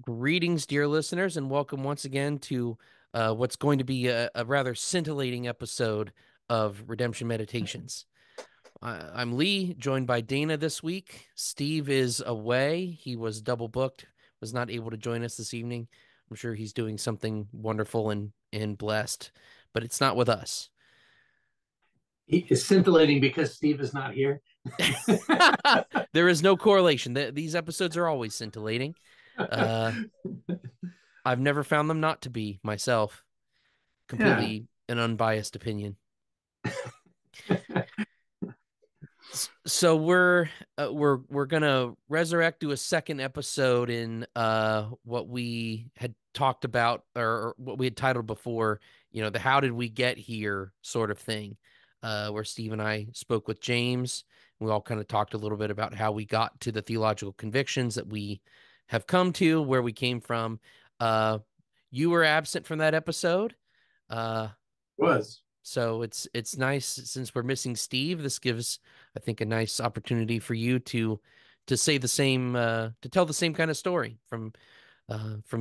Greetings, dear listeners, and welcome once again to what's going to be a rather scintillating episode of Redemption Meditations. I'm Lee, joined by Dana this week. Steve is away. He was double booked, was not able to join us this evening. I'm sure he's doing something wonderful and blessed, but it's not with us. He is scintillating because Steve is not here. There is no correlation. These episodes are always scintillating. Uh, I've never found them not to be myself. Yeah. Completely an unbiased opinion. So we're gonna resurrect to a second episode in what we had talked about or what we had titled before, the how did we get here sort of thing, where Steve and I spoke with James. We all kind of talked a little bit about how we got to the theological convictions that we have come to, where we came from. You were absent from that episode. Uh, Was. so it's nice since we're missing Steve. This gives, I think, a nice opportunity for you to say the same, to tell the same kind of story from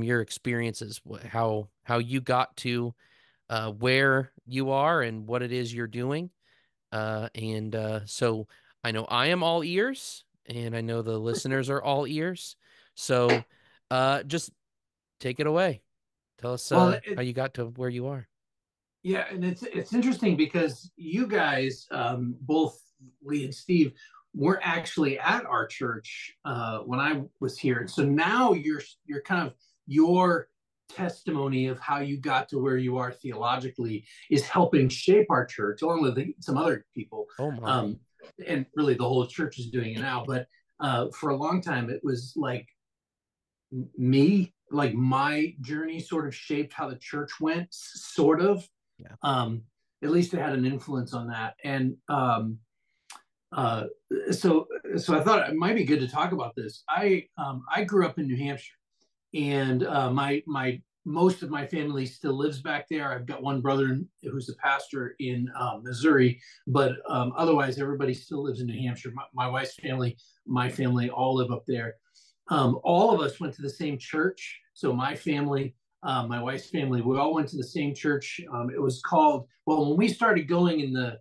your experiences, how you got to where you are and what it is you're doing. So I know I am all ears, and I know the listeners are all ears. So just take it away. Tell us Well, how you got to where you are. yeah, and it's interesting because you guys, both Lee and Steve, were actually at our church when I was here, and so now you're kind of your testimony of how you got to where you are theologically is helping shape our church, along with some other people, Oh my. um, and really the whole church is doing it now. But for a long time, it was like like my journey sort of shaped how the church went, sort of. Yeah. um, at least it had an influence on that. And uh, so I thought it might be good to talk about this. I grew up in New Hampshire, and my most of my family still lives back there. I've got one brother who's a pastor in Missouri, but otherwise everybody still lives in New Hampshire. My wife's family, my family, all live up there. All of us went to the same church. So my family, my wife's family, we all went to the same church. It was called, well, when we started going in the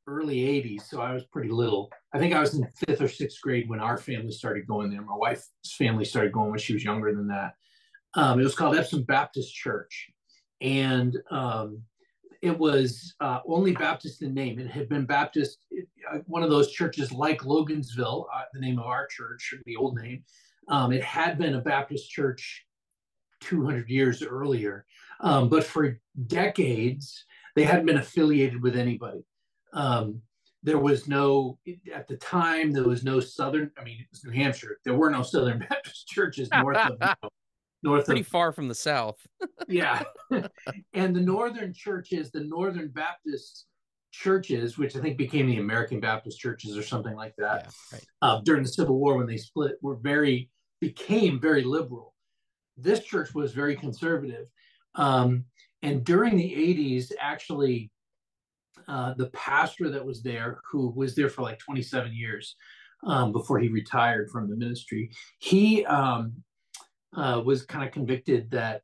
early 80s, so I was pretty little. I think I was in fifth or sixth grade when our family started going there. My wife's family started going when she was younger than that. It was called Epsom Baptist Church. And it was only Baptist in name. It had been Baptist, one of those churches like Logansville, the name of our church, the old name. It had been a Baptist church 200 years earlier, but for decades, they hadn't been affiliated with anybody. There was no, at the time, there was no Southern, I mean, it was New Hampshire. There were no Southern Baptist churches north Pretty of far from the South. yeah. And the northern churches, the Northern Baptist churches, which I think became the American Baptist churches or something like that, Yeah, right. during the Civil War when they split, became very liberal. This church was very conservative. And during the 80s, actually, the pastor that was there, who was there for like 27 years before he retired from the ministry, he was kind of convicted that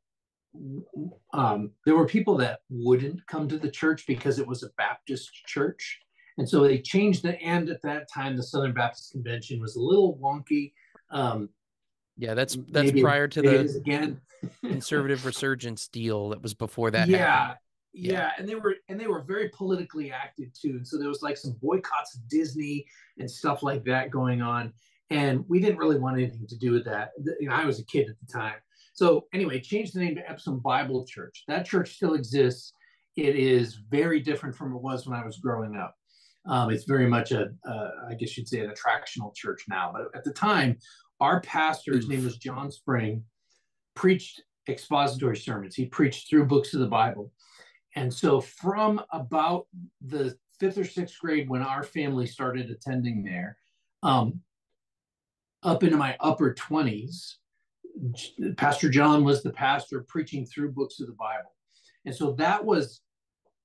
there were people that wouldn't come to the church because it was a Baptist church. And so they changed and at that time, the Southern Baptist Convention was a little wonky. Yeah, that's maybe prior to maybe it the is again. conservative resurgence deal that was before that happened. Yeah, Yeah. yeah, and they were very politically active too. And so there was like some boycotts of Disney and stuff like that going on, and we didn't really want anything to do with that. I was a kid at the time. So anyway, changed the name to Epsom Bible Church. That church still exists. It is very different from it was when I was growing up. It's very much I guess you'd say, an attractional church now. But at the time, our pastor, his name Oof. was John Spring, preached expository sermons. He preached through books of the Bible. And so from about the fifth or sixth grade when our family started attending there, up into my upper 20s, Pastor John was the pastor preaching through books of the Bible. And so that was,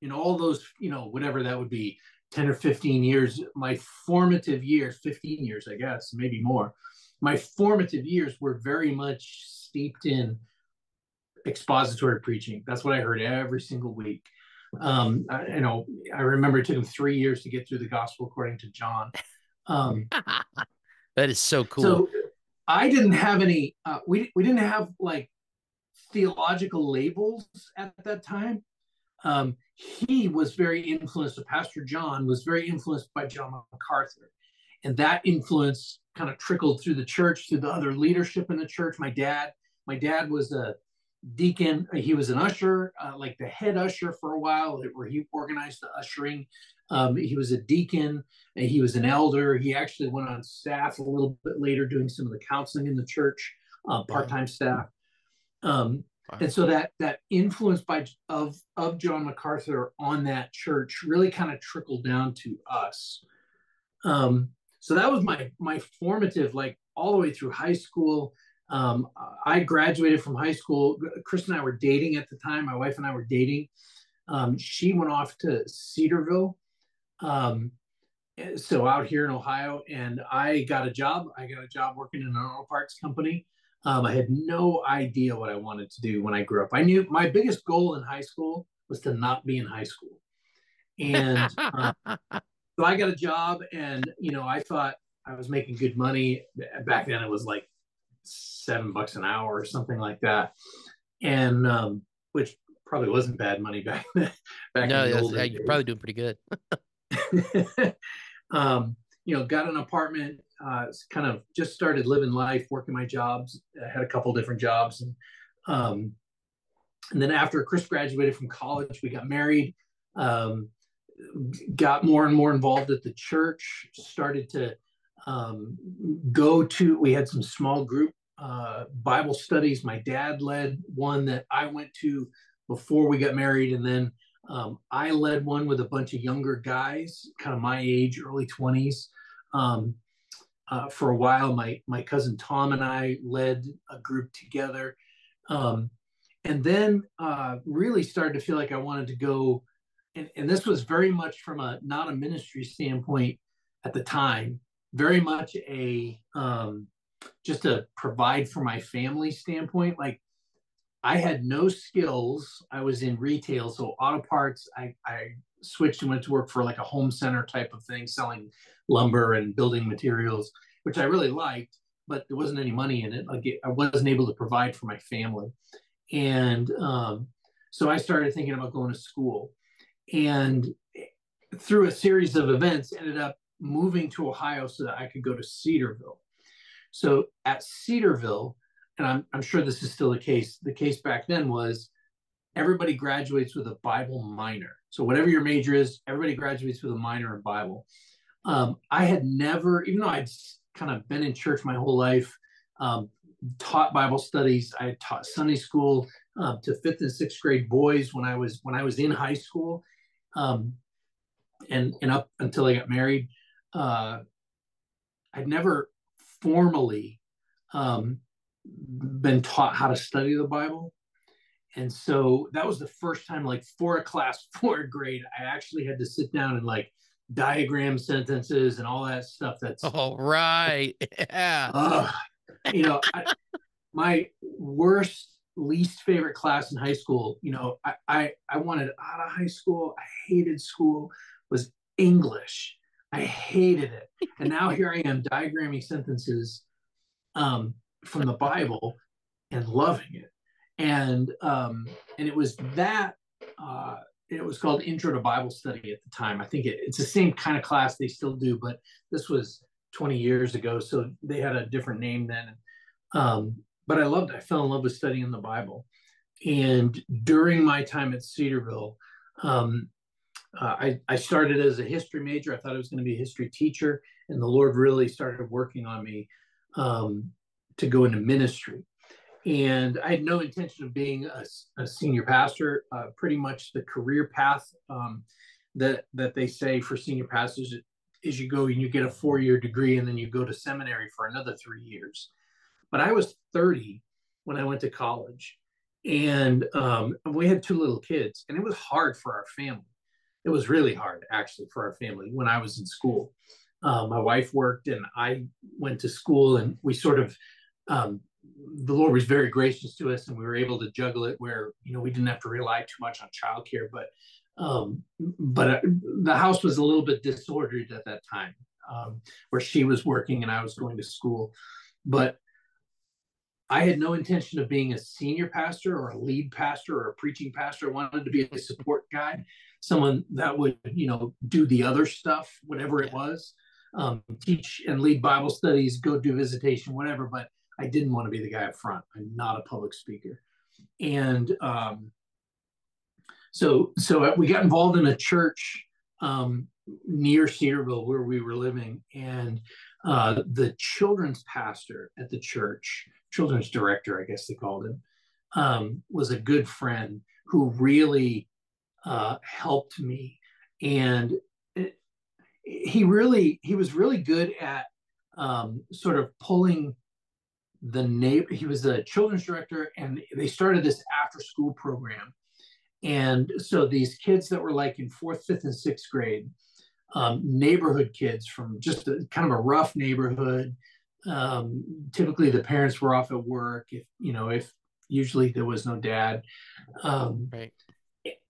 in all those, whatever that would be, 10 or 15 years, my formative years, 15 years, I guess, maybe more. my formative years were very much steeped in expository preaching. That's what I heard every single week. I remember it took him 3 years to get through the gospel according to John. Um, That is so cool. so I didn't have any. We didn't have like theological labels at that time. He was very influenced. Pastor John was very influenced by John MacArthur, and that influence kind of trickled through the church, through the other leadership in the church. My dad was a deacon. He was an usher, like the head usher for a while, where he organized the ushering. He was a deacon, and he was an elder. He actually went on staff a little bit later, doing some of the counseling in the church, Wow. part-time staff. Um, Wow. and so that influence of John MacArthur on that church really kind of trickled down to us. So that was my formative, like all the way through high school. I graduated from high school. Chris and I were dating at the time. My wife and I were dating. She went off to Cedarville, um, so out here in Ohio, and I got a job. I got a job working in an auto parts company. I had no idea what I wanted to do when I grew up. I knew my biggest goal in high school was to not be in high school, and so I got a job, and I thought I was making good money. Back then, it was like $7 an hour or something like that, and which probably wasn't bad money back then, back in No, the that's, olden you're probably doing pretty good. days. Got an apartment, kind of just started living life, working my jobs. I had a couple different jobs, um, and then after Chris graduated from college, we got married. Um, got more and more involved at the church. Started to um, we had some small group Bible studies. My dad led one that I went to before we got married, and then I led one with a bunch of younger guys, kind of my age, early 20s. Um, for a while, my cousin Tom and I led a group together, um, and then really started to feel like I wanted to go. And this was very much from a not a ministry standpoint at the time, very much a just to provide for my family standpoint. Like I had no skills. I was in retail, so auto parts. I switched and went to work for like a home center type of thing, selling lumber and building materials, which I really liked, but there wasn't any money in it. Like I wasn't able to provide for my family, and so I started thinking about going to school, and through a series of events, ended up moving to Ohio so that I could go to Cedarville. So at Cedarville, and I'm sure this is still the case. The case back then was everybody graduates with a Bible minor. So whatever your major is, everybody graduates with a minor in Bible. I had never, even though I'd kind of been in church my whole life, taught Bible studies. I had taught Sunday school to fifth and sixth grade boys when I was in high school, and up until I got married. I'd never formally been taught how to study the Bible. And so that was the first time, like for a class, fourth grade, I actually had to sit down and like diagram sentences and all that stuff. That's, All right. Yeah. uh, you know, I, my worst, least favorite class in high school, I wanted out of high school. I hated school, was English. I hated it. And now here I am diagramming sentences from the Bible and loving it. And it was that it was called Intro to Bible Study at the time. I think it's the same kind of class they still do, but this was 20 years ago, so they had a different name then. But I loved it. I fell in love with studying the Bible. And during my time at Cedarville, I started as a history major. I thought I was going to be a history teacher, and the Lord really started working on me to go into ministry. And I had no intention of being a senior pastor. Pretty much the career path that they say for senior pastors is you go and you get a 4-year degree, and then you go to seminary for another 3 years. But I was 30 when I went to college, and we had 2 little kids, and it was hard for our family. It was really hard, actually, for our family when I was in school. My wife worked, and I went to school, and we sort of, um, the Lord was very gracious to us, and we were able to juggle it where we didn't have to rely too much on childcare. But the house was a little bit disordered at that time, where she was working and I was going to school. But I had no intention of being a senior pastor or a lead pastor or a preaching pastor. I wanted to be a support guy, someone that would, do the other stuff, whatever it Yeah. was, teach and lead Bible studies, go do visitation, whatever. But I didn't want to be the guy up front. I'm not a public speaker. And so we got involved in a church near Cedarville where we were living, and the children's pastor at the church, children's director, I guess they called him, was a good friend who really helped me, and he was really good at sort of pulling the neighbor. He was the children's director, and they started this after school program. And so these kids that were like in fourth, fifth, and sixth grade, neighborhood kids from just kind of a rough neighborhood. Typically, the parents were off at work. If usually there was no dad, Right.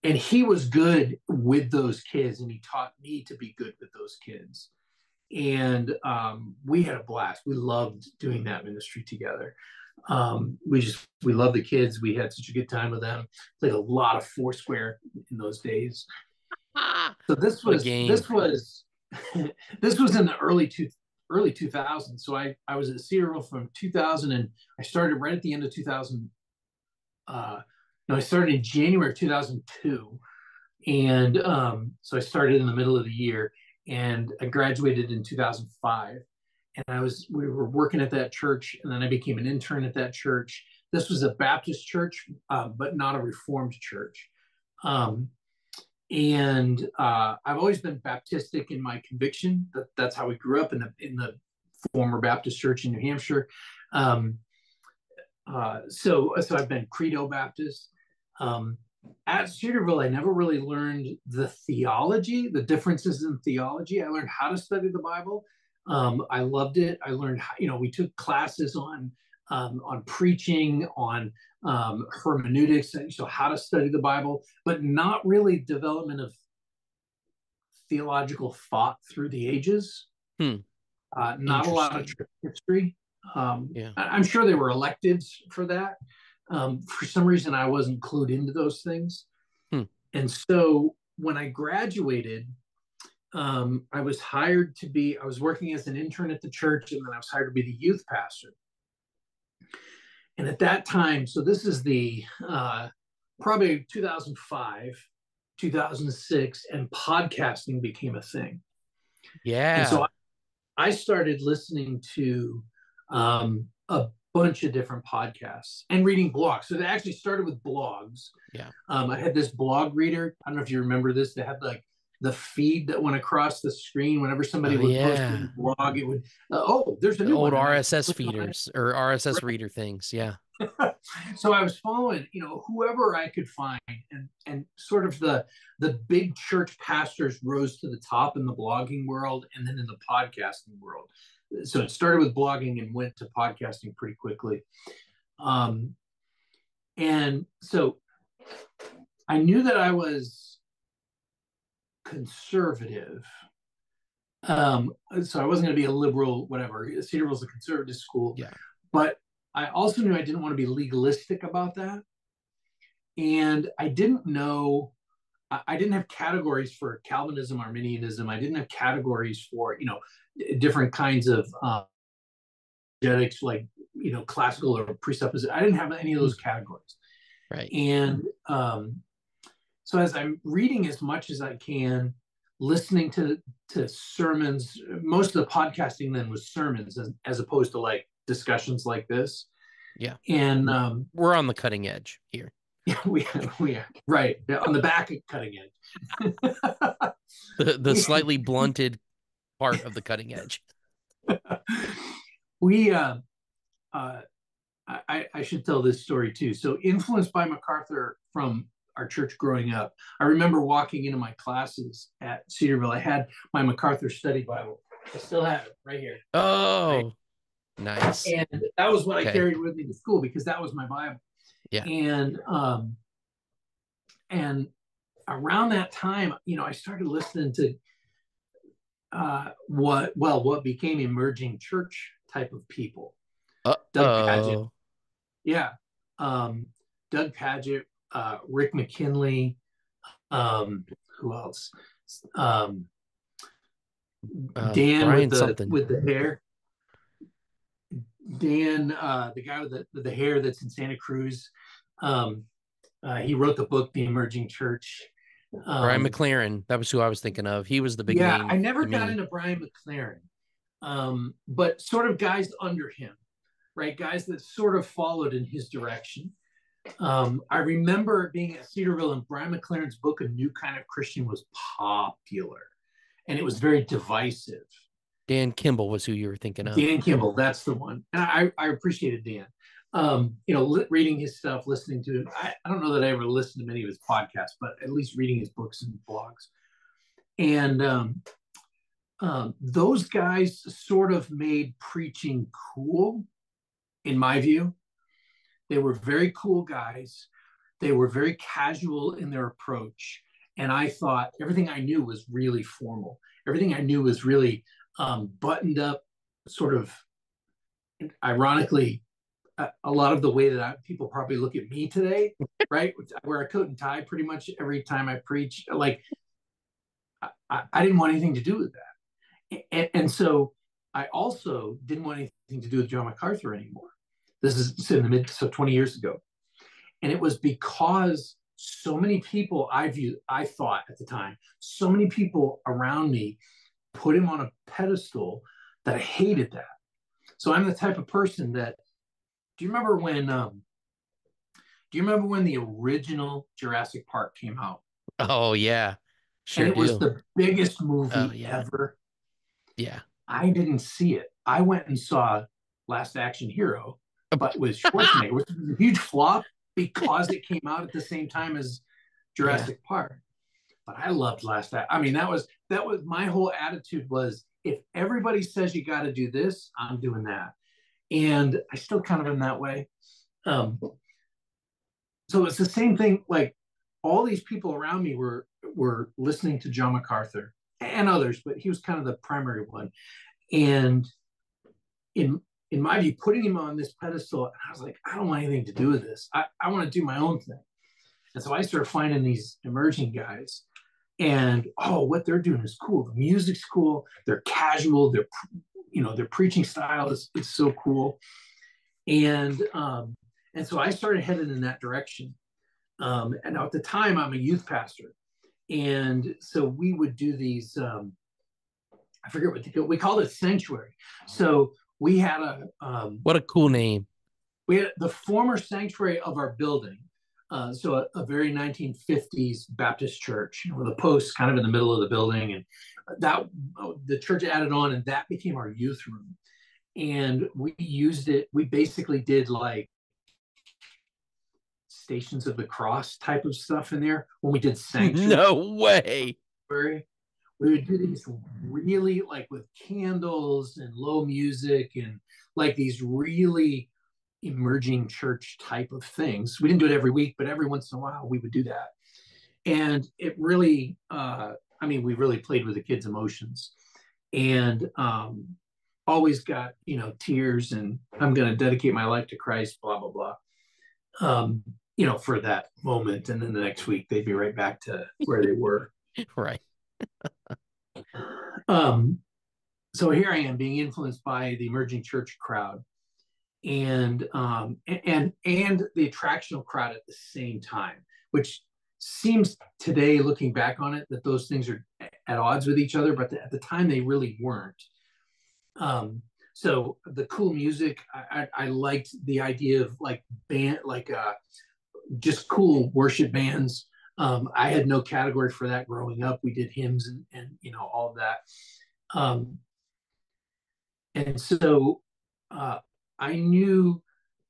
and he was good with those kids, and he taught me to be good with those kids. And we had a blast. We loved doing that ministry together. We loved the kids. We had such a good time with them. Played a lot of Foursquare in those days. Ah, So this what a was game. this was this was in the early 2000s. So I was at Cedarville from 2000, and I started right at the end of 2000. No, I started in January of 2002, and so I started in the middle of the year, and I graduated in 2005. And we were working at that church, and then I became an intern at that church. This was a Baptist church, but not a Reformed church. And I've always been Baptistic in my conviction. That's how we grew up in the former Baptist church in New Hampshire. So I've been Credo Baptist. At Cedarville, I never really learned the theology, the differences in theology. I learned how to study the Bible. I loved it. I learned we took classes on preaching, on hermeneutics, so how to study the Bible, but not really development of theological thought through the ages. Hmm. Not a lot of Interesting. church history. Yeah. I'm sure they were electives for that. For some reason, I wasn't clued into those things. Hmm. And so when I graduated, I was working as an intern at the church, and then I was hired to be the youth pastor. And at that time, so this is the probably 2005, 2006, and podcasting became a thing. And so Yeah. I started listening to a bunch of different podcasts and reading blogs. So they actually started with blogs. Yeah. I had this blog reader. I don't know if you remember this. They had like the feed that went across the screen whenever somebody Oh, would post a yeah. blog. It would, there's a The new old one. And RSS feeders or RSS reader things. Yeah. so I was following, whoever I could find, and sort of the big church pastors rose to the top in the blogging world and then in the podcasting world. So it started with blogging and went to podcasting pretty quickly. And so I knew that I was conservative. So I wasn't going to be a liberal, whatever. Cedarville's a conservative school. Yeah. But I also knew I didn't want to be legalistic about that. And I didn't know, I didn't have categories for Calvinism, Arminianism. I didn't have categories for, different kinds of genetics, like, classical or presupposition. I didn't have any of those categories. Right. And so as I'm reading as much as I can, listening to sermons, most of the podcasting then was sermons as opposed to like discussions like this. Yeah. And we're on the cutting edge here. Yeah, we are right on the back of cutting edge. The slightly blunted part of the cutting edge. We I should tell this story too. So influenced by MacArthur from our church growing up, I remember walking into my classes at Cedarville. I had my MacArthur study Bible, I still have it right here. Right? Oh, nice. And that was what I Okay. carried with me to school because that was my Bible. Yeah. And and around that time, I started listening to what became emerging church type of people. Doug Paget, Uh-oh. yeah, um, Doug Paget, Rick McKinley, um, who else? Um, Dan with Brian the something. with the hair. Dan, the guy with the hair that's in Santa Cruz. Um, he wrote the book, The Emerging Church. Brian Um, McLaren. That was who I was thinking of. He was the big yeah, I name never to got me. into Brian McLaren, but sort of guys under him, right? Guys that sort of followed in his direction. I remember being at Cedarville and Brian McLaren's book, A New Kind of Christian, was popular and it was very divisive. Dan Kimball was who you were thinking of. Dan Kimball, that's the one. And I appreciated Dan. Reading his stuff, listening to him. I don't know that I ever listened to many of his podcasts, but at least reading his books and blogs. And those guys sort of made preaching cool, in my view. They were very cool guys. They were very casual in their approach. And I thought everything I knew was really formal. Everything I knew was really buttoned up, sort of ironically, a lot of the way that people probably look at me today, right? I wear a coat and tie pretty much every time I preach. Like, I didn't want anything to do with that. And so I also didn't want anything to do with John MacArthur anymore. This is in the so 20 years ago. And it was because so many people I thought at the time, so many people around me put him on a pedestal that I hated that. So I'm the type of person that, do you remember when, the original Jurassic Park came out? Oh yeah. And Sure it was do. the biggest Oh movie yeah. ever. Yeah. I didn't see it. I went and saw Last Action Hero, but with Schwarzenegger, which was a huge flop because it came out at the same time as Yeah. Jurassic Park. But I loved Last Action. I mean, that was my whole attitude was, if everybody says you got to do this, I'm doing that, and I still kind of am that way. Um, so it's the same thing. Like, all these people around me were listening to John MacArthur and others, but he was kind of the primary one. And in in my view, putting him on this pedestal, and I was like, I don't want anything to do with this. I want to do my own thing. And so I started finding these emerging guys, and what they're doing is cool. The music's cool. They're casual. Their preaching style is so cool. And so I started heading in that direction. And now at the time, I'm a youth pastor, and so we would do these. I forget what we called it, sanctuary. So we had What a cool name. the former sanctuary of our building. So a very 1950s Baptist church, with a post kind of in the middle of the building, and that the church added on, and that became our youth room. And we used it. We basically did like Stations of the Cross type of stuff in there when we did sanctuary. No way. We would do these really, like, with candles and low music and like these really emerging church type of things. We didn't do it every week, but every once in a while we would do that. And it really, we really played with the kids' emotions, and always got, tears, and I'm going to dedicate my life to Christ, blah, blah, blah. For that moment. And then the next week they'd be right back to where they were. Right. Um, so here I am being influenced by the emerging church crowd, and the attractional crowd at the same time, which seems today, looking back on it, that those things are at odds with each other, but at the time they really weren't. So the cool music, I liked the idea of like band, like just cool worship bands. I had no category for that growing up. We did hymns and all of that. And so I knew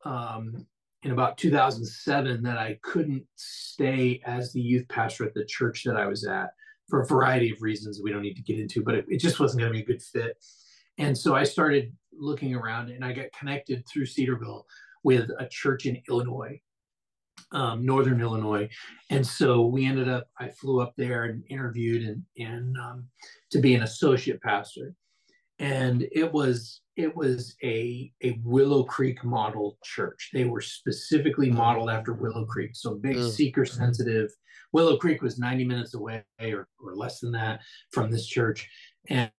in about 2007 that I couldn't stay as the youth pastor at the church that I was at, for a variety of reasons that we don't need to get into, but it just wasn't going to be a good fit. And so I started looking around, and I got connected through Cedarville with a church in Illinois, Northern Illinois. And so we ended up, I flew up there and interviewed and to be an associate pastor. And it was a Willow Creek model church. They were specifically modeled after Willow Creek, so big Ugh. seeker sensitive. Willow Creek was 90 minutes away or less than that from this church, and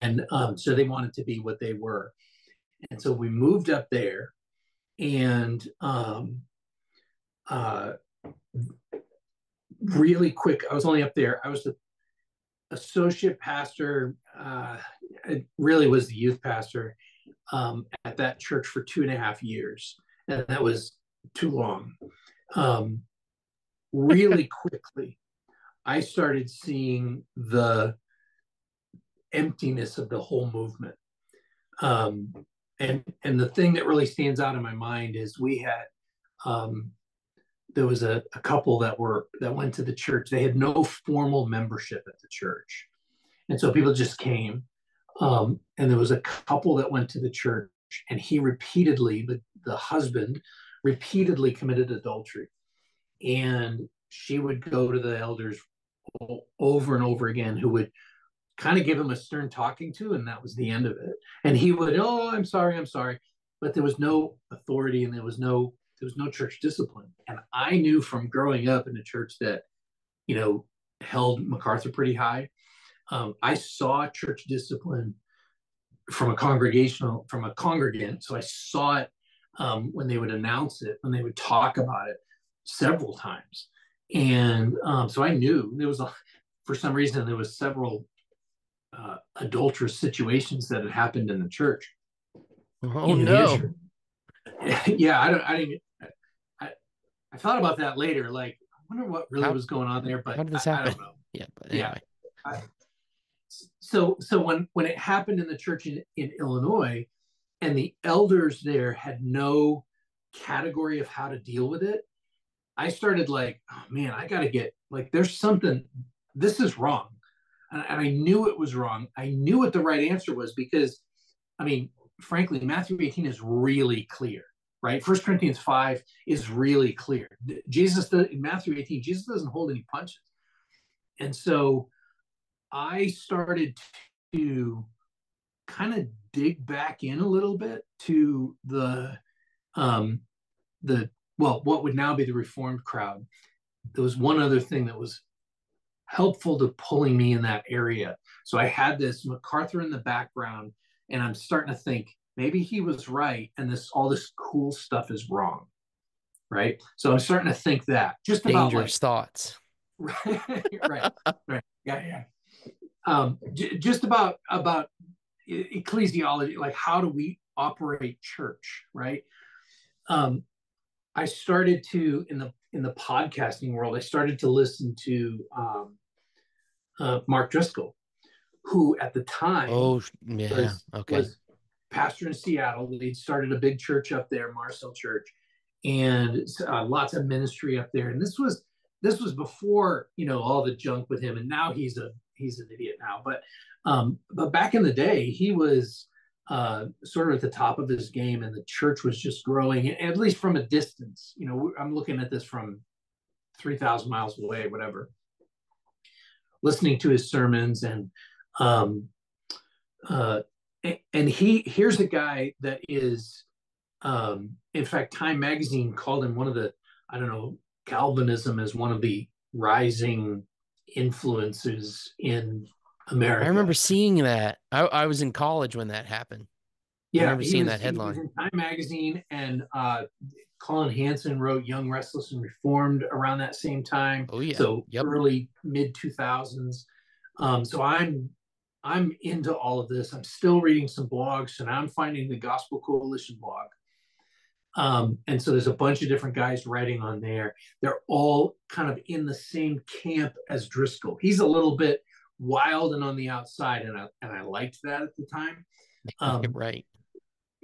so they wanted to be what they were. And so we moved up there, and uh, really quick, I was only up there. I was the associate pastor. I really was the youth pastor at that church for 2.5 years, and that was too long. Um, really quickly, I started seeing the emptiness of the whole movement. Um, and the thing that really stands out in my mind is we had there was a couple that went to the church. They had no formal membership at the church, and so people just came. And there was a couple that went to the church, and he repeatedly, the husband repeatedly committed adultery. And she would go to the elders over and over again, who would kind of give him a stern talking to, and that was the end of it. And he would, oh, I'm sorry, I'm sorry. But there was no authority, and there was no church discipline. And I knew from growing up in a church that, held MacArthur pretty high. I saw church discipline from a congregant. So I saw it when they would announce it, when they would talk about it several times. And so I knew for some reason, there was several adulterous situations that had happened in the church Oh in New no. Hampshire. Yeah, I didn't. I thought about that later. Like, I wonder what really How was going on there, how but did this I happen? don't know. Yeah, but Yeah. anyway. I, so when it happened in the church in Illinois, and the elders there had no category of how to deal with it, I started like, oh man, I got to get like, there's something, this is wrong. And I knew it was wrong. I knew what the right answer was because, I mean, frankly, Matthew 18 is really clear, right? 1 Corinthians 5 is really clear. In Matthew 18, Jesus doesn't hold any punches. And so I started to kind of dig back in a little bit to um, what would now be the Reformed crowd. There was one other thing that was helpful to pulling me in that area. So I had this MacArthur in the background, and I'm starting to think maybe he was right, and all this cool stuff is wrong, right? So I'm starting to think that just about like Dangerous thoughts. right, right, yeah. Just about ecclesiology, like how do we operate church, right? I started to in the podcasting world. I started to listen to Mark Driscoll, who at the time Oh yeah. was Okay. was pastor in Seattle. They'd started a big church up there, Marcel Church, and lots of ministry up there. And this was before all the junk with him. And now he's an idiot now. But back in the day, he was sort of at the top of his game, and the church was just growing, at least from a distance. I'm looking at this from 3,000 miles away, whatever, listening to his sermons. Um, uh, and here's a guy that is, in fact, Time Magazine called him one of the, I don't know, Calvinism as one of the rising influences in I America. remember seeing that. I was in college when that happened. I Yeah, remember seeing that he was headline. in Time Magazine, and Colin Hansen wrote Young, Restless, and Reformed around that same time. Oh yeah. So Yep. early mid 2000s. So I'm into all of this. I'm still reading some blogs, and I'm finding the Gospel Coalition blog. And so there's a bunch of different guys writing on there. They're all kind of in the same camp as Driscoll. He's a little bit wild and on the outside, and I liked that at the time. Right.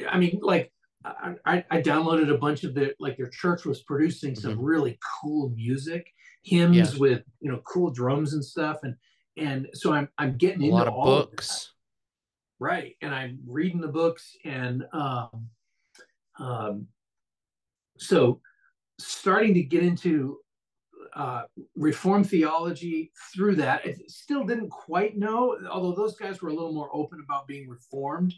I mean, like I downloaded a bunch of their church was producing some Hmm. really cool music, Yeah. hymns with cool drums and stuff, and so I'm getting A into lot of all of that, books. right? And I'm reading the books, and um, so starting to get into uh, Reformed theology through that. I still didn't quite know, although those guys were a little more open about being Reformed.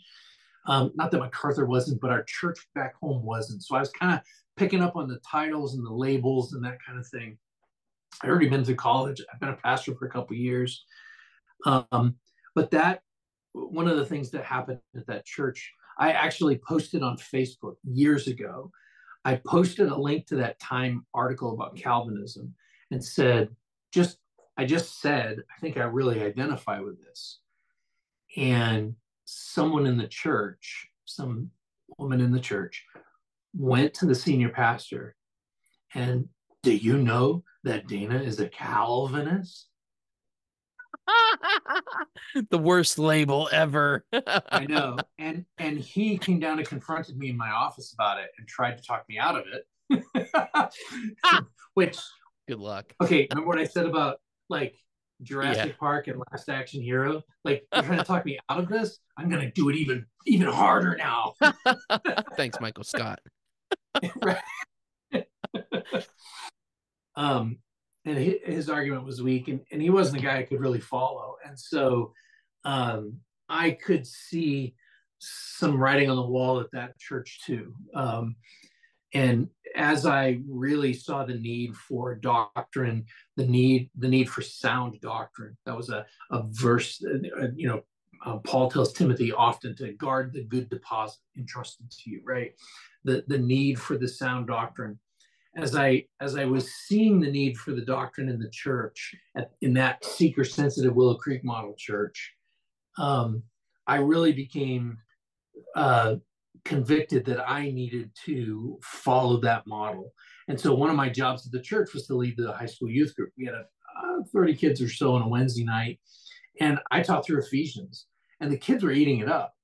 Not that MacArthur wasn't, but our church back home wasn't. So I was kind of picking up on the titles and the labels and that kind of thing. I'd already been to college. I've been a pastor for a couple of years. Um, but that, one of the things that happened at that church, I actually posted on Facebook years ago. I posted a link to that Time article about Calvinism and said, just, I just said, I think I really identify with this. And someone in the church, some woman in the church, went to the senior pastor and, do you know that Dana is a Calvinist? The worst label ever. I know. And he came down and confronted me in my office about it and tried to talk me out of it. Which, Good luck. okay, remember what I said about like Yeah. Jurassic Park and Last Action Hero? Like, you're trying to talk me out of this? I'm gonna do it even harder now. Thanks, Michael Scott. Right. um and his argument was weak, and he wasn't a guy I could really follow. And so I could see some writing on the wall at that church too. And as I really saw the need for doctrine, the need for sound doctrine, that was a verse. Paul tells Timothy often to guard the good deposit entrusted to you. Right, the need for the sound doctrine. As I was seeing the need for the doctrine in the church in that seeker sensitive Willow Creek model church, um, I really became uh, convicted that I needed to follow that model. And so one of my jobs at the church was to lead the high school youth group. We had 30 kids or so on a Wednesday night, and I taught through Ephesians, and the kids were eating it up.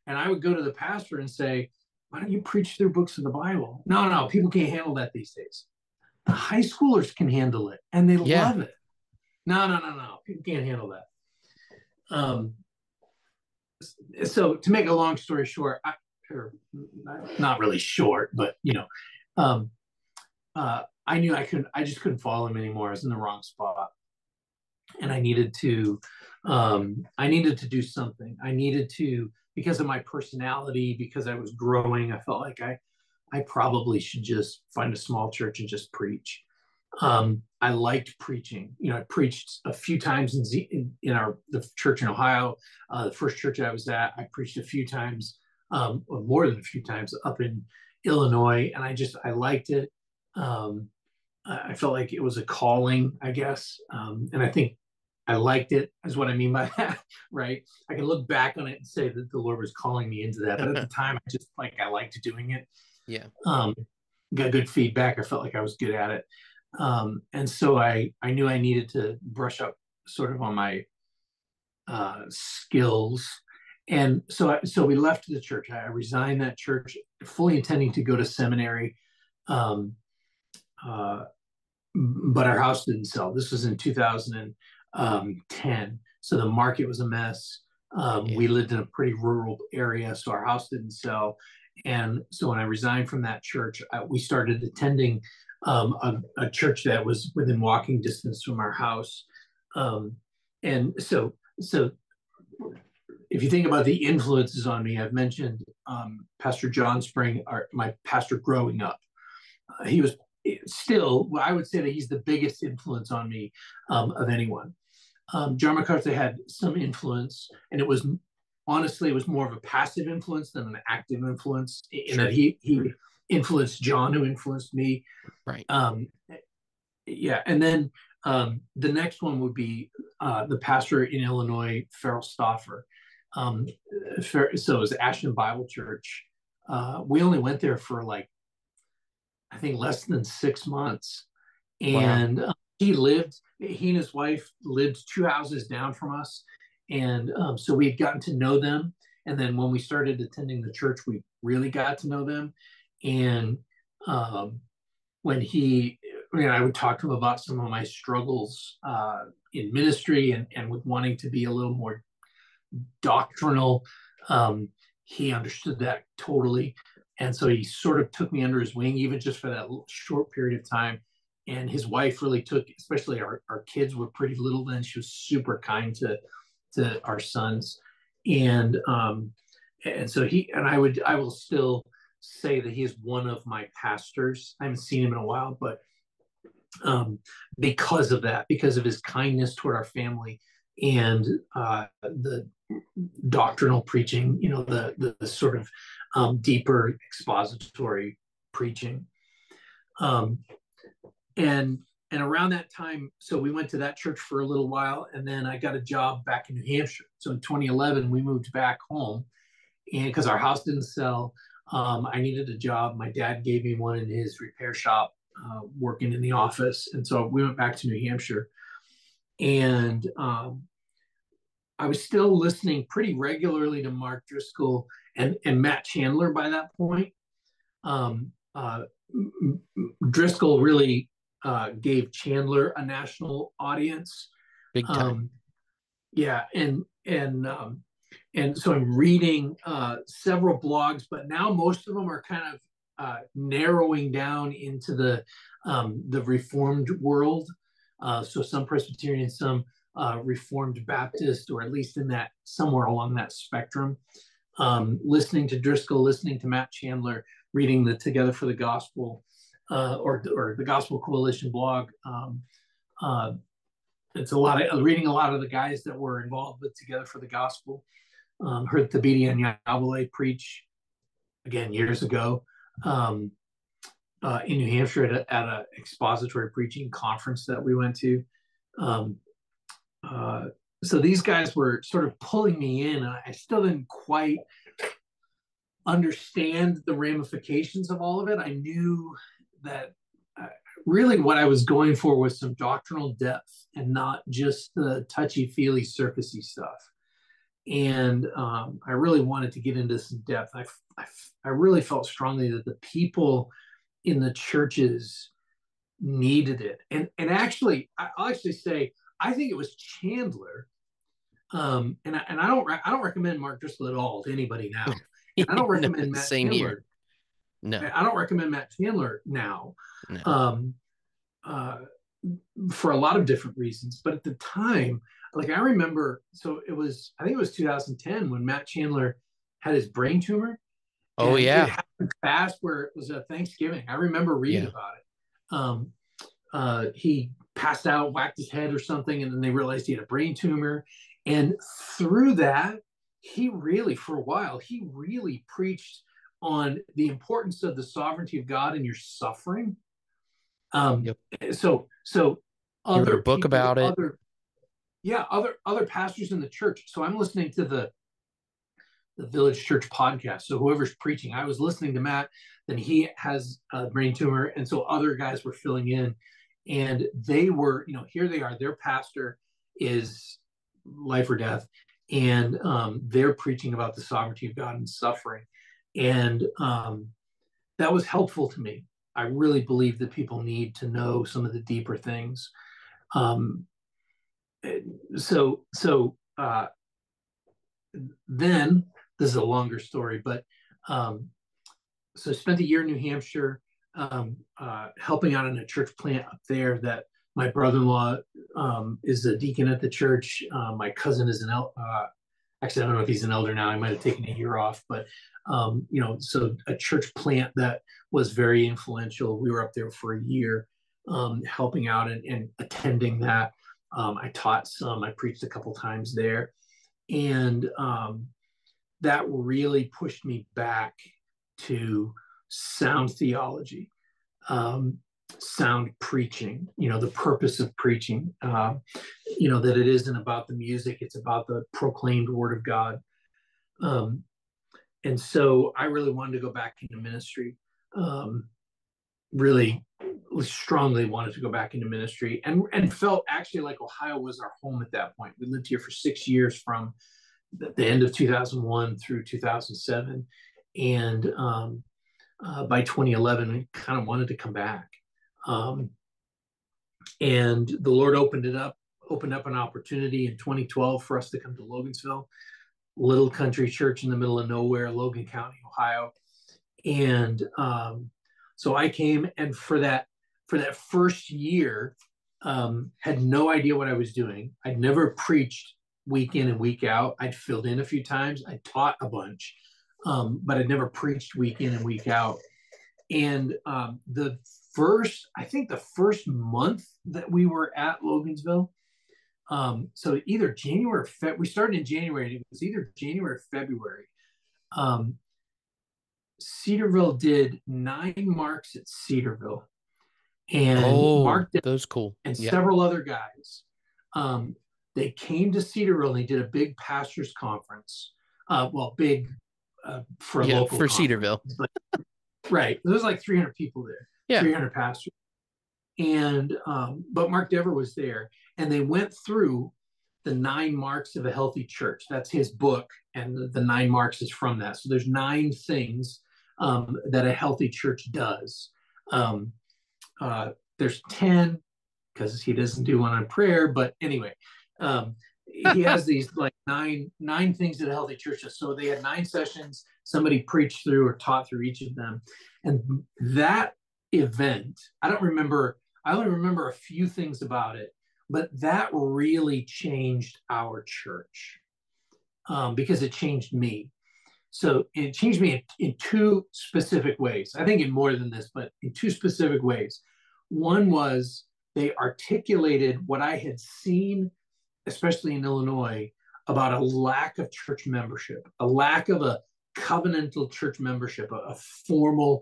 And I would go to the pastor and say, why don't you preach through books of the Bible? No, no, people can't handle that these days. The high schoolers can handle it, and they Yeah. love it. No, no, no, no, people can't handle that. Um, so to make a long story short, or not really short, but um, I knew I just couldn't follow him anymore. I was in the wrong spot, and I needed to do something. I needed to, because of my personality, because I was growing. I felt like I probably should just find a small church and just preach. I liked preaching. I preached a few times in the church in Ohio, the first church I was at. I preached a few times, or more than a few times, up in Illinois, and I liked it. Um, I felt like it was a calling, I guess, and I think I liked it. Is what I mean by that, right? I can look back on it and say that the Lord was calling me into that, but at the time, I liked doing it. Yeah. Um, got good feedback. I felt like I was good at it. And so I knew I needed to brush up sort of on my skills. And so we left the church. I resigned that church, fully intending to go to seminary. Um, uh, but our house didn't sell. This was in 2010. So the market was a mess. Yeah. We lived in a pretty rural area, so our house didn't sell. And so when I resigned from that church, we started attending a church that was within walking distance from our house. And so if you think about the influences on me, I've mentioned Pastor John Spring, my pastor growing up. He was still, I would say that he's the biggest influence on me of anyone. John MacArthur had some influence, and it was more of a passive influence than an active influence, in Sure. that he influenced John, who influenced me. Right. Yeah, and then the next one would be the pastor in Illinois, Farrell Stauffer. So it was Ashton Bible Church. We only went there for like, I think, less than 6 months, Wow. and he and his wife lived 2 houses down from us, and so we had gotten to know them. And then when we started attending the church, we really got to know them. And when he I would talk to him about some of my struggles in ministry and with wanting to be a little more doctrinal. Um, he understood that totally. And so he sort of took me under his wing, even just for that short period of time. And his wife really took, especially our kids were pretty little then. She was super kind to our sons. And so I will still say that he is one of my pastors. I haven't seen him in a while, but because of that, because of his kindness toward our family and the doctrinal preaching, the sort of deeper expository preaching. Um, and and around that time, so we went to that church for a little while, and then I got a job back in New Hampshire. So in 2011, we moved back home, and because our house didn't sell, I needed a job. My dad gave me one in his repair shop, working in the office, and so we went back to New Hampshire, and I was still listening pretty regularly to Mark Driscoll and Matt Chandler by that point. Um, uh, Driscoll really gave Chandler a national audience. Big time. Yeah, and so I'm reading several blogs, but now most of them are kind of narrowing down into the Reformed world. So some Presbyterian, some Reformed Baptist, or at least in that somewhere along that spectrum. Listening to Driscoll, listening to Matt Chandler, reading the Together for the Gospel or the Gospel Coalition blog. It's a lot of reading a lot of the guys that were involved with Together for the Gospel. Heard Thabiti and Yahweh preach again years ago in New Hampshire at a expository preaching conference that we went to. So these guys were sort of pulling me in, and I still didn't quite understand the ramifications of all of it. I knew that really what I was going for was some doctrinal depth and not just the touchy-feely, surfacey stuff. And I really wanted to get into some depth. I really felt strongly that the people in the churches needed it. And actually, I'll actually say, I think it was Chandler. And I don't recommend Mark Driscoll at all to anybody now. And I don't recommend Matt Same Chandler. here. No, I don't recommend Matt Chandler now. no. For a lot of different reasons. But at the time, like I remember, so I think it was 2010 when Matt Chandler had his brain tumor. Oh, And yeah. it happened fast where it was a Thanksgiving. I remember reading Yeah. about it. He passed out, whacked his head or something, and then they realized he had a brain tumor. And through that, for a while, he really preached on the importance of the sovereignty of God in your suffering. Yep. So He wrote other a book people, about it. other pastors in the church. So I'm listening to the Village Church podcast. So whoever's preaching, I was listening to Matt. Then he has a brain tumor, and so other guys were filling in, and they were, here they are. Their pastor is life or death, and they're preaching about the sovereignty of God and suffering, and that was helpful to me. I really believe that people need to know some of the deeper things. Then this is a longer story, but so I spent a year in New Hampshire helping out in a church plant up there that my brother-in-law is a deacon at the church. My cousin is actually, I don't know if he's an elder now. I might have taken a year off, but so a church plant that was very influential. We were up there for a year helping out and attending that. I taught some, I preached a couple times there. And that really pushed me back to sound theology, sound preaching, the purpose of preaching, that it isn't about the music, it's about the proclaimed word of God. And so I really wanted to go back into ministry, really strongly wanted to go back into ministry and felt actually like Ohio was our home at that point. We lived here for 6 years from the end of 2001 through 2007. And by 2011, I kind of wanted to come back. And the Lord opened up an opportunity in 2012 for us to come to Logansville, little country church in the middle of nowhere, Logan County, Ohio. And so I came, and for that first year, had no idea what I was doing. I'd never preached week in and week out. I'd filled in a few times. I taught a bunch, but I'd never preached week in and week out. And I think the first month that we were at Logansville, so either January or February, we started in January, and it was either January or February. Um, Cedarville did 9 marks at Cedarville, and Oh, Mark Depp those cool. and Yeah. several other guys. Um, they came to Cedarville and they did a big pastors conference. Well, big for a Yeah, local for conference, Cedarville. but right, there was like 300 people there, Yeah. 300 pastors, and but Mark Dever was there, and they went through the 9 marks of a healthy church. That's his book, and the 9 marks is from that. So there's 9 things that a healthy church does. Um, there's 10 because he doesn't do one on prayer, but anyway, he has these like nine things that a healthy church does. So they had 9 sessions. Somebody preached through or taught through each of them, and that event, I don't remember. I only remember a few things about it, but that really changed our church because it changed me. So it changed me in 2 specific ways. I think in more than this, but in 2 specific ways. One was they articulated what I had seen, especially in Illinois, about a lack of church membership, a lack of a covenantal church membership, a formal,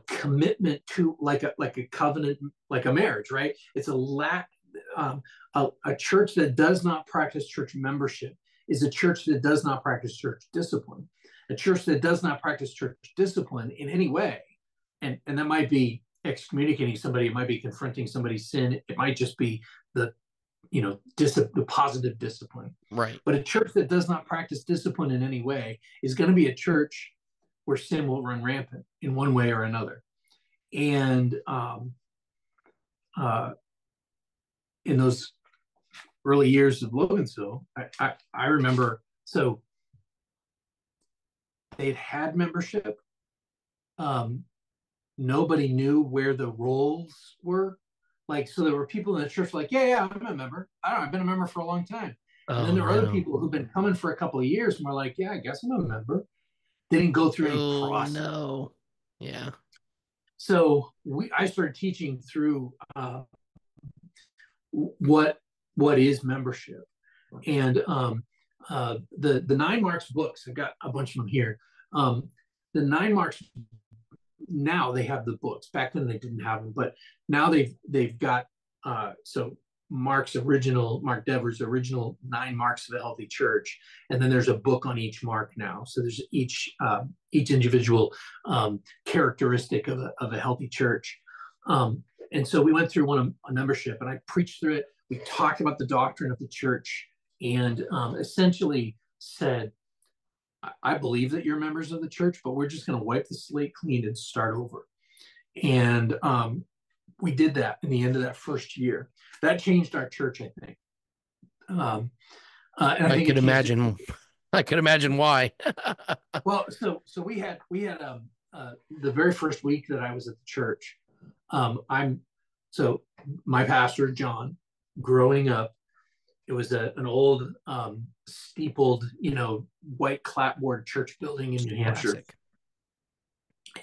commitment to like a covenant, like a marriage, right? It's a lack. A church that does not practice church membership is a church that does not practice church discipline. A church that does not practice church discipline in any way, and that might be excommunicating somebody, it might be confronting somebody's sin, it might just be the the positive discipline. Right. But a church that does not practice discipline in any way is going to be a church where sin will run rampant in one way or another. And in those early years of Logansville, I remember, so they'd had membership. Nobody knew where the roles were. Like, so there were people in the church like, yeah, I'm a member. I've been a member for a long time. And then Oh there were other no. people who've been coming for a couple of years and were like, yeah, I guess I'm a member. Didn't go through any Oh process. no. Yeah. So I started teaching through what is membership, and the 9 marks books. I've got a bunch of them here. The 9 marks, now they have the books. Back then they didn't have them, but now they've got so Mark Dever's original 9 marks of a healthy church, and then there's a book on each mark now. So there's each individual characteristic of a healthy church. And so we went through a membership, and I preached through it. We talked about the doctrine of the church, and essentially said, I believe that you're members of the church, but we're just going to wipe the slate clean and start over. And we did that in the end of that first year. That changed our church, I think. And I I think could it changed it. imagine. I could imagine why. Well, so we had the very first week that I was at the church. So my pastor John, growing up, it was an old steepled, white clapboard church building in New Hampshire. Classic.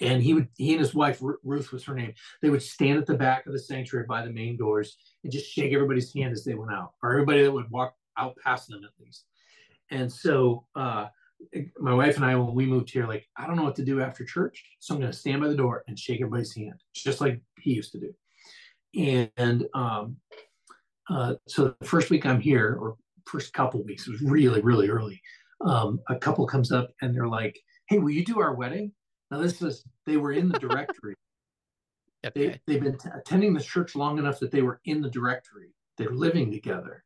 And he and his wife, Ruth was her name, they would stand at the back of the sanctuary by the main doors and just shake everybody's hand as they went out, or everybody that would walk out past them at least. And so my wife and I, when we moved here, like, I don't know what to do after church, so I'm going to stand by the door and shake everybody's hand, just like he used to do. And so the first week I'm here, or first couple of weeks, it was really, really early. A couple comes up and they're like, "Hey, will you do our wedding?" Now they were in the directory. Okay. They've been attending the church long enough that they were in the directory. They're living together.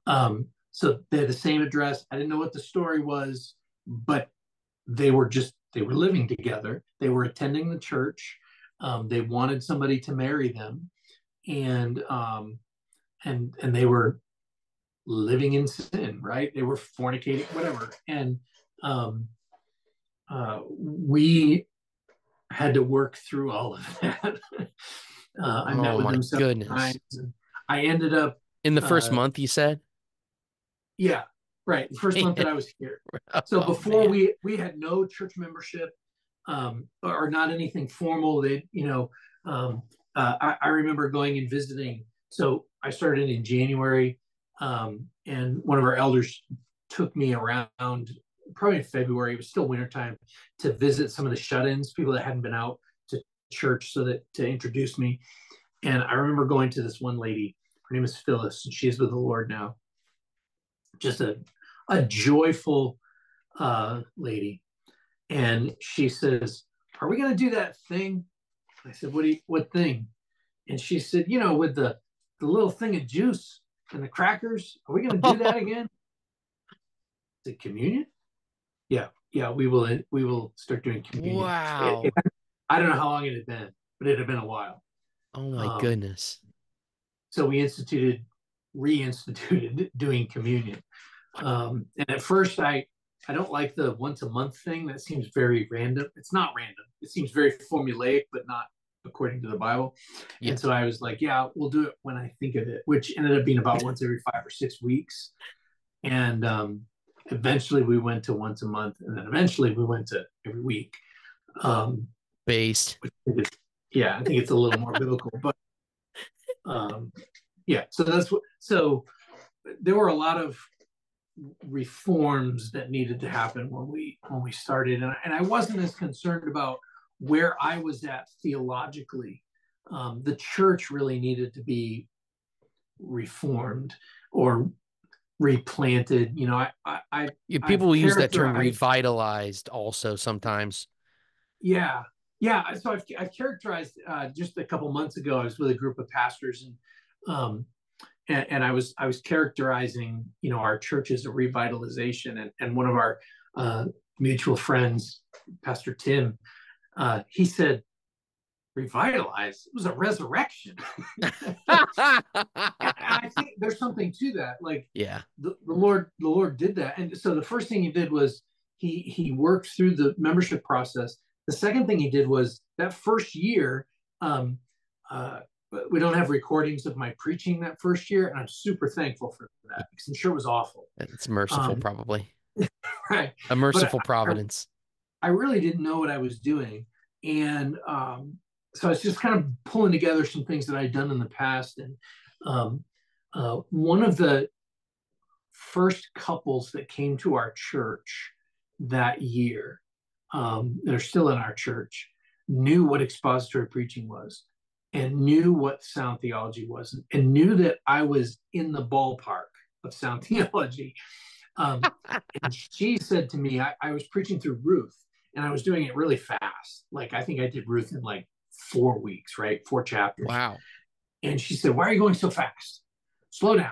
So they had the same address. I didn't know what the story was, but they were living together. They were attending the church. They wanted somebody to marry them. and and they were living in sin, right? They were fornicating, whatever, and um, we had to work through all of that. I met Oh with my them several goodness. times, and I ended up, In the first uh, month, you said? yeah, right. The first month that I was here. So Oh before man. we had no church membership, or not anything formal. They, I remember going and visiting. So I started in January, and one of our elders took me around probably in February. It was still wintertime to visit some of the shut-ins, people that hadn't been out to church, so that to introduce me. And I remember going to this one lady. Her name is Phyllis, and she's with the Lord now. Just a joyful lady. And she says, "Are we going to do that thing?" I said, what thing?" And she said, with the little thing of juice and the crackers. Are we going to do that again? The communion? Yeah, yeah. We will start doing communion. Wow. I don't know how long it had been, but it had been a while. Oh my Um, goodness. so we reinstituted doing communion. And at first, I don't like the once a month thing. That seems very random. It's not random. It seems very formulaic, but not according to the Bible. And Yes. so I was like, yeah, we'll do it when I think of it, which ended up being about once every 5 or 6 weeks. And eventually we went to once a month, and then eventually we went to every week. Um, Based. yeah, I think it's a little more biblical, but um, yeah. So that's what. So there were a lot of reforms that needed to happen when we started, and I wasn't as concerned about where I was at theologically. The church really needed to be reformed or replanted. I've People use that term characterized, revitalized also sometimes. yeah, yeah. So I've characterized, just a couple months ago. I was with a group of pastors, and I was characterizing, our church as a revitalization, and one of our uh, mutual friends, Pastor Tim, he said, "Revitalize? It was a resurrection." And I think there's something to that. Like Yeah. the Lord did that, and so the first thing he did was he worked through the membership process. The second thing he did was that first year. Um, uh, we don't have recordings of my preaching that first year, and I'm super thankful for that because I'm sure it was awful. It's merciful, Um, probably. right, A but merciful I, providence. I really didn't know what I was doing, and so I was just kind of pulling together some things that I'd done in the past, and um, one of the first couples that came to our church that year, that are still in our church, knew what expository preaching was, and knew what sound theology was, and knew that I was in the ballpark of sound theology. And she said to me, I was preaching through Ruth, and I was doing it really fast. Like, I think I did Ruth in like 4 weeks, right? 4 chapters. Wow. And she said, "Why are you going so fast? Slow down."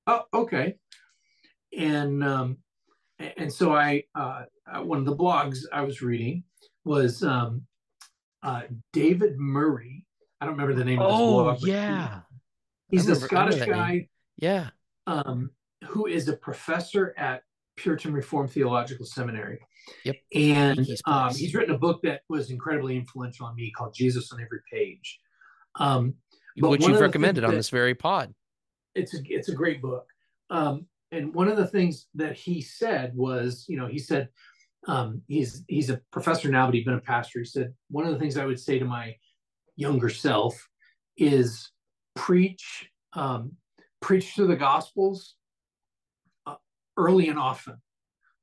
Oh, okay. And so one of the blogs I was reading was, uh, David Murray. I don't remember the name of his Oh, blog, but yeah. he's a I know Scottish that name. guy, Yeah. who is a professor at Puritan Reformed Theological Seminary. Yep. And Kiki's place. he's written a book that was incredibly influential on me called Jesus on Every Page. Um, but Which one you've of the things recommended on that this very pod. it's a great book. And one of the things that he said was, he said, he's a professor now, but he'd been a pastor. He said, one of the things I would say to my younger self is preach, preach through the Gospels, uh, early and often.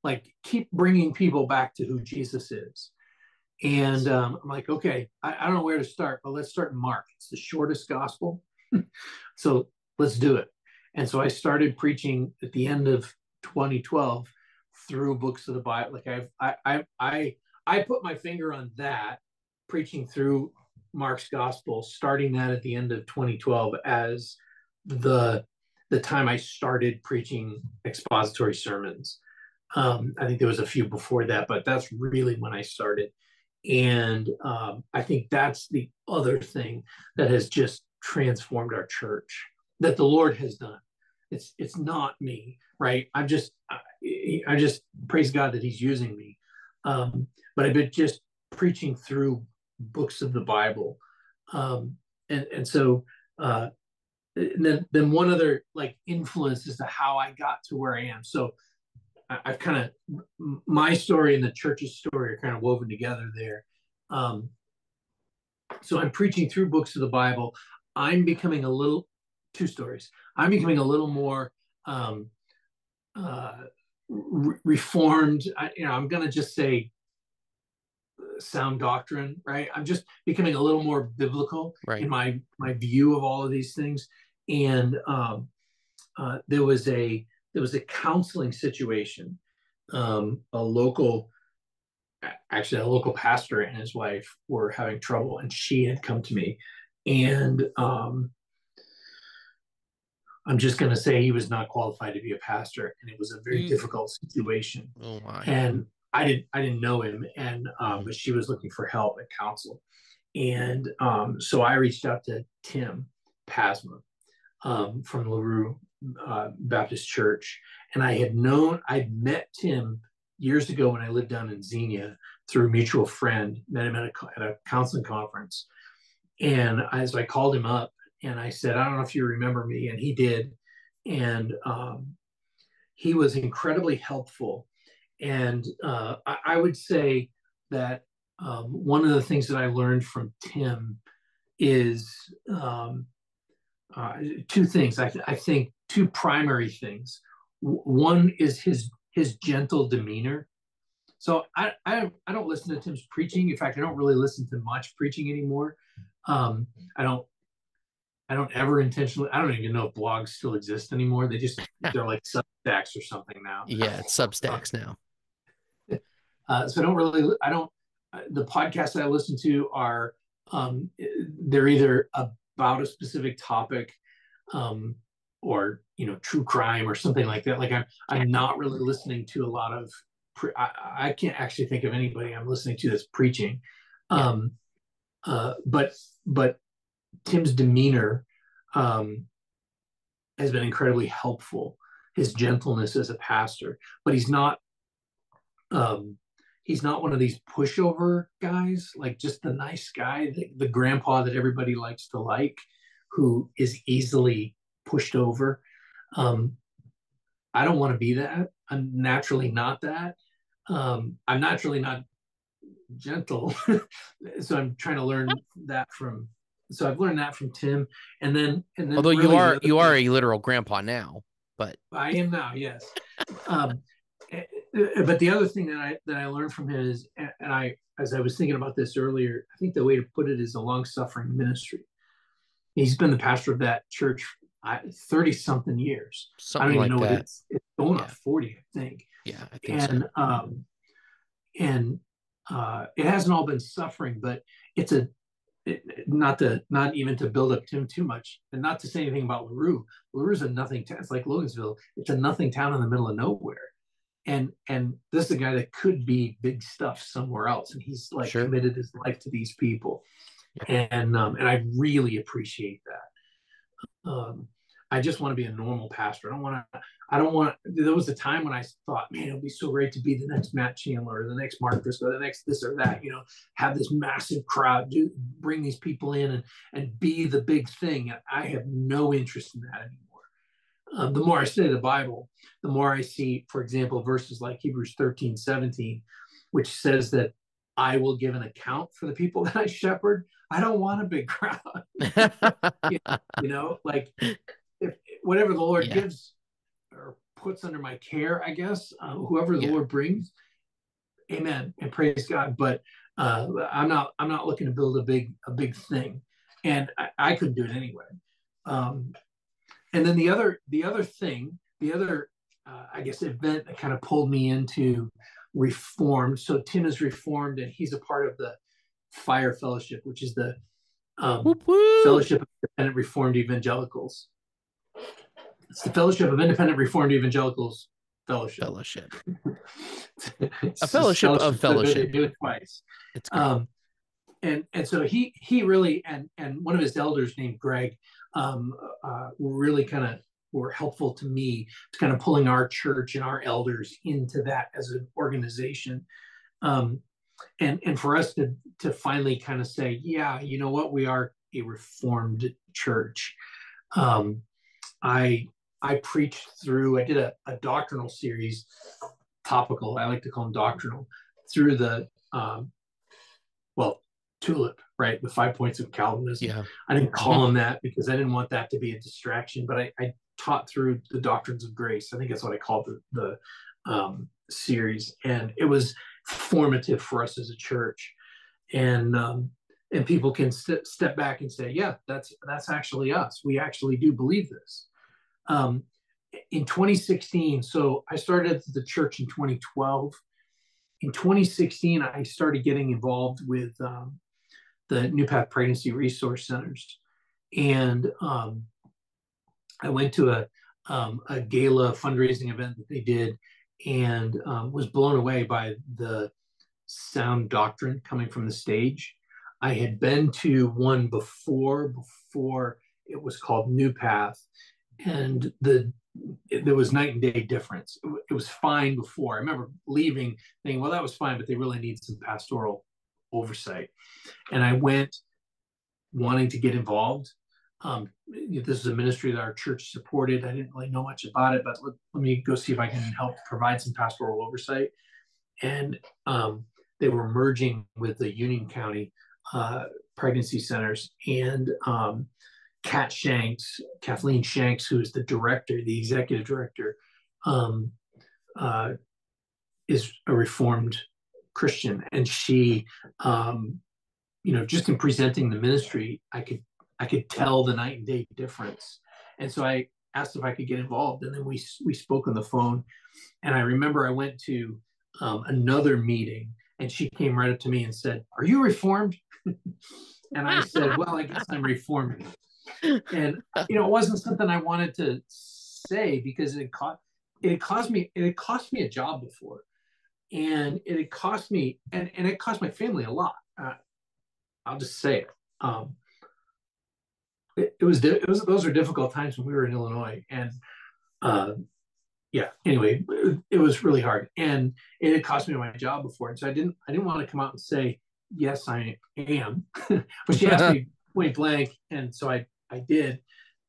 Like, keep bringing people back to who Jesus is. And I'm like, okay, I don't know where to start, but let's start in Mark. It's the shortest gospel. So let's do it. And so I started preaching at the end of 2012 through books of the Bible. Like, I put my finger on that, preaching through Mark's gospel, starting that at the end of 2012 as the the time I started preaching expository sermons. I think there was a few before that, but that's really when I started. And I think that's the other thing that has just transformed our church, that the Lord has done. It's not me, right? I just praise God that He's using me. But I've been just preaching through books of the Bible, and so then one other like influence as to how I got to where I am. So I've kind of, my story and the church's story are kind of woven together there. Um, so I'm preaching through books of the Bible. I'm becoming a little, two stories. I'm becoming a little more um, uh, reformed. I'm going to just say sound doctrine, right? I'm just becoming a little more biblical in Right. my view of all of these things. And there was a counseling situation. A local Actually, a local pastor and his wife were having trouble, and she had come to me, and I'm just going to say he was not qualified to be a pastor, and it was a very You. difficult situation. Oh my. And I didn't know him, and Mhm. but she was looking for help and counsel, and so I reached out to Tim Pasma from LaRue Baptist Church, and I'd met Tim years ago when I lived down in Xenia through a mutual friend. Met him at a counseling conference, and I called him up and I said, I don't know if you remember me, and he did, and he was incredibly helpful. And I would say that one of the things that I learned from Tim is um, two things. I think two primary things. One is his gentle demeanor. So I don't listen to Tim's preaching. In fact, I don't really listen to much preaching anymore. Um, I don't I don't ever intentionally. I don't even know if blogs still exist anymore. They're like Substacks or something now. Yeah, it's Substacks now. So I don't really. I don't. The podcasts I listen to are they're either about a specific topic, um, or true crime or something like that. Like I'm not really listening to a lot of. I can't actually think of anybody I'm listening to that's preaching. Yeah. Um, but Tim's demeanor um, has been incredibly helpful. His gentleness as a pastor, but um, he's not one of these pushover guys, like just the nice guy, the grandpa that everybody likes to like, who is easily pushed over. Um, I don't want to be that. I'm naturally not that. I'm naturally not gentle, so I'm trying to learn that from. So I've learned that from Tim, and then Although you really the are other you are thing a literal grandpa now, but I am now, yes. Um, but the other thing that I learned from him is, and I as I was thinking about this earlier, I think the way to put it is a long suffering ministry. He's been the pastor of that church 30 something years. I something don't even like know what that. it's going on Yeah. 40, I think. Yeah, I think so. And it hasn't all been suffering, but it's a not even to build up Tim too much, and not to say anything about LaRue. LaRue's a nothing town. It's like Logan'sville. It's a nothing town in the middle of nowhere. And this is a guy that could be big stuff somewhere else, and he's like Sure. committed his life to these people, Yeah. and I really appreciate that. I just want to be a normal pastor. I don't want. There was a time when I thought, man, it'd be so great to be the next Matt Chandler or the next Mark Driscoll, the next this or that. Have this massive crowd, bring these people in, and be the big thing. I have no interest in that anymore. The more I study the Bible, the more I see, for example, verses like Hebrews 13:17, which says that I will give an account for the people that I shepherd. I don't want a big crowd. Like if whatever the Lord Yeah. gives or puts under my care, I guess, whoever the Yeah. Lord brings, amen and praise God. But I'm not looking to build a big thing, and I couldn't do it anyway. Um, and then the other I guess event that kind of pulled me into Reformed. So Tim is Reformed, and he's a part of the Fire Fellowship, which is the Whoop whoop. Fellowship of Independent Reformed Evangelicals. It's the Fellowship of Independent Reformed Evangelicals fellowship. Fellowship. A It's just fellowship of fellowship. They fellowship. do it twice. It's great. Um, and so he really and one of his elders named Greg um, really kind of were helpful to me to kind of pulling our church and our elders into that as an organization. Um, and for us to finally kind of say, yeah, you know what, we are a reformed church. Um, I I preached through. I did a doctrinal series, topical. I like to call them doctrinal, through the well, tulip, right? The 5 points of Calvinism. Yeah. I didn't Mm-hmm. call them that because I didn't want that to be a distraction, but I taught through the doctrines of grace. I think that's what I called the series, and it was formative for us as a church. And people can step back and say, yeah, that's actually us. We actually do believe this. Um, in 2016, so I started the church in 2012. In 2016, I started getting involved with the New Path Pregnancy Resource Centers, and I went to a gala fundraising event that they did, and was blown away by the sound doctrine coming from the stage. I had been to one before it was called New Path, and there was night and day difference. It was fine before. I remember leaving thinking, well, that was fine, but they really need some pastoral oversight. And I went wanting to get involved. This is a ministry that our church supported. I didn't really know much about it, but let me go see if I can help provide some pastoral oversight. And they were merging with the Union County pregnancy centers. And Kathleen Shanks, who is the director, the executive director, um, uh, is a Reformed Christian, and she, just in presenting the ministry, I could tell the night and day difference. And so I asked if I could get involved, and then we spoke on the phone. And I remember I went to another meeting, and she came right up to me and said, "Are you Reformed?" And I said, "Well, I guess I'm Reformed." And it wasn't something I wanted to say because it cost me a job before, and it had cost me and it cost my family a lot. I'll just say it. It was those are difficult times when we were in Illinois, and uh, yeah. Anyway, it was really hard, and it had cost me my job before, and so I didn't want to come out and say yes, I am, but she asked me point blank, and so I did,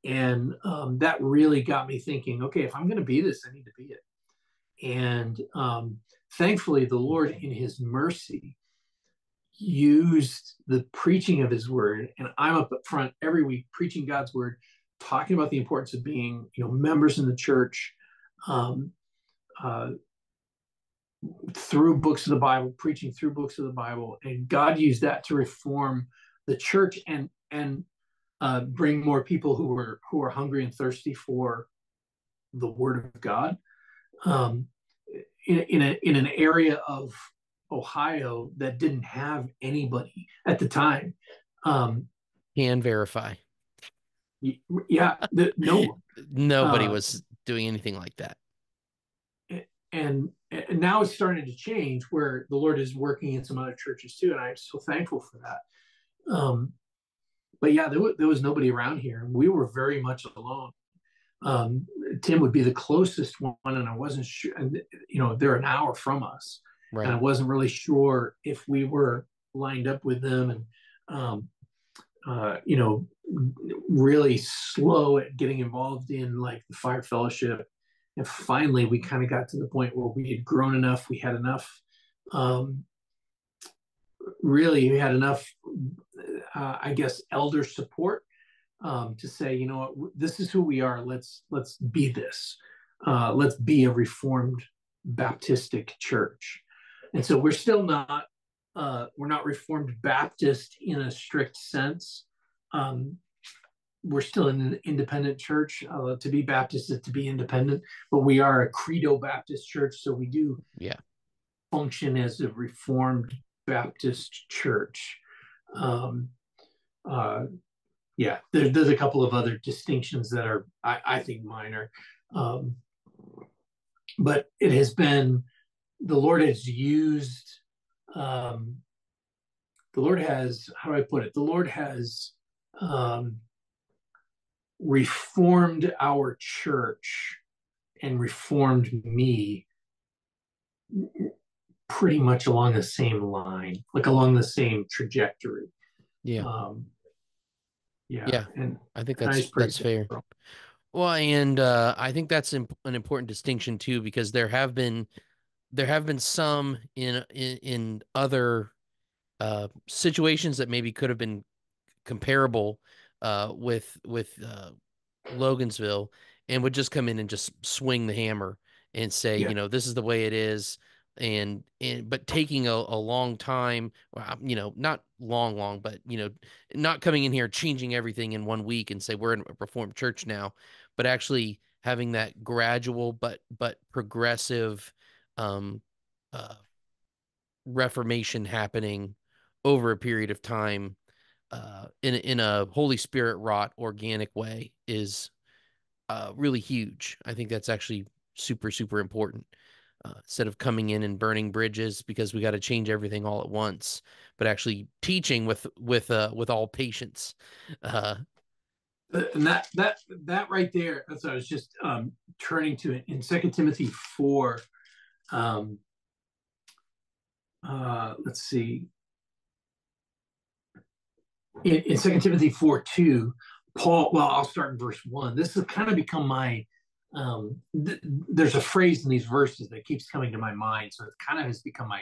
and that really got me thinking. Okay, if I'm going to be this, I need to be it, and thankfully, the Lord, in His mercy, used the preaching of His word, and I'm up front every week preaching God's word, talking about the importance of being, members in the church. Um, uh, through books of the Bible, preaching through books of the Bible, and God used that to reform the church and bring more people who are hungry and thirsty for the Word of God. Um, in an area of Ohio that didn't have anybody at the time. Um, Can verify. yeah, no one. Nobody Uh, was doing anything like that. and now it's starting to change where the Lord is working in some other churches too, and I'm so thankful for that. But yeah, there was nobody around here, and we were very much alone. Tim would be the closest one, and I wasn't sure. And they're an hour from us, and I Right. wasn't really sure if we were lined up with them. And um, uh, you know, really slow at getting involved in like the fire fellowship. And finally, we kind of got to the point where we had grown enough, we had enough, um, really, we had enough, I guess, elder support to say, you know what, this is who we are. Let's be this. Let's be a Reformed Baptistic church. And so we're not Reformed Baptist in a strict sense. Um, we're still an independent church. To be Baptist is to be independent, but we are a Credo Baptist church, so we do Yeah. function as a Reformed Baptist church. Um, uh, yeah, there's a couple of other distinctions that are, I think, minor. Um, but it has been, the Lord has used, um, the Lord has, how do I put it? The Lord has um, reformed our church and reformed me pretty much along the same line, like along the same trajectory. Yeah. Um, yeah, Yeah. I think and I just praise that's it. fair. Well, and I think that's an important distinction too, because there have been some in other situations that maybe could have been comparable with Logansville, and would just come in and just swing the hammer and say, Yeah, this is the way it is. And but taking a long time, well, not long, but not coming in here changing everything in 1 week and say we're in a Reformed church now, but actually having that gradual but progressive um uh reformation happening over a period of time in a Holy Spirit wrought organic way is really huge. I think that's actually super, super important. Instead of coming in and burning bridges because we got to change everything all at once, but actually teaching with all patience. Uh, and that right there, that's what I was just turning to it in Second Timothy 4. Um, let's see, in 2 Timothy 4:2, Paul, well, I'll start in verse 1. This has kind of become my, there's a phrase in these verses that keeps coming to my mind. So it kind of has become my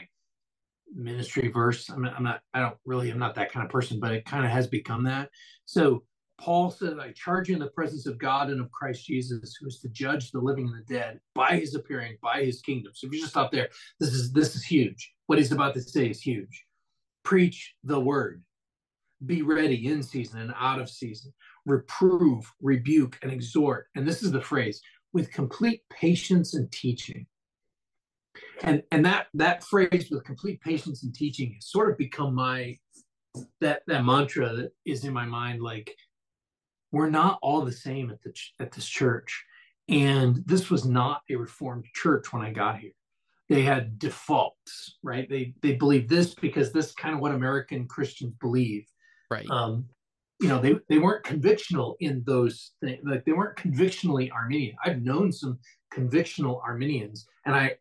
ministry verse. I'm not that kind of person, but it kind of has become that. So Paul said, I charge you in the presence of God and of Christ Jesus, who is to judge the living and the dead by his appearing, by his kingdom. So if you just stop there, this is huge. What he's about to say is huge. Preach the word. Be ready in season and out of season. Reprove, rebuke, and exhort. And this is the phrase, with complete patience and teaching. And that phrase, with complete patience and teaching, has sort of become my that mantra that is in my mind. Like, we're not all the same at this church, and this was not a Reformed church when I got here. They had defaults, right? They believe this because this is kind of what American Christians believe. right. um, they weren't convictional in those things. Like, they weren't convictionally Arminian. I've known some convictional Arminians, and I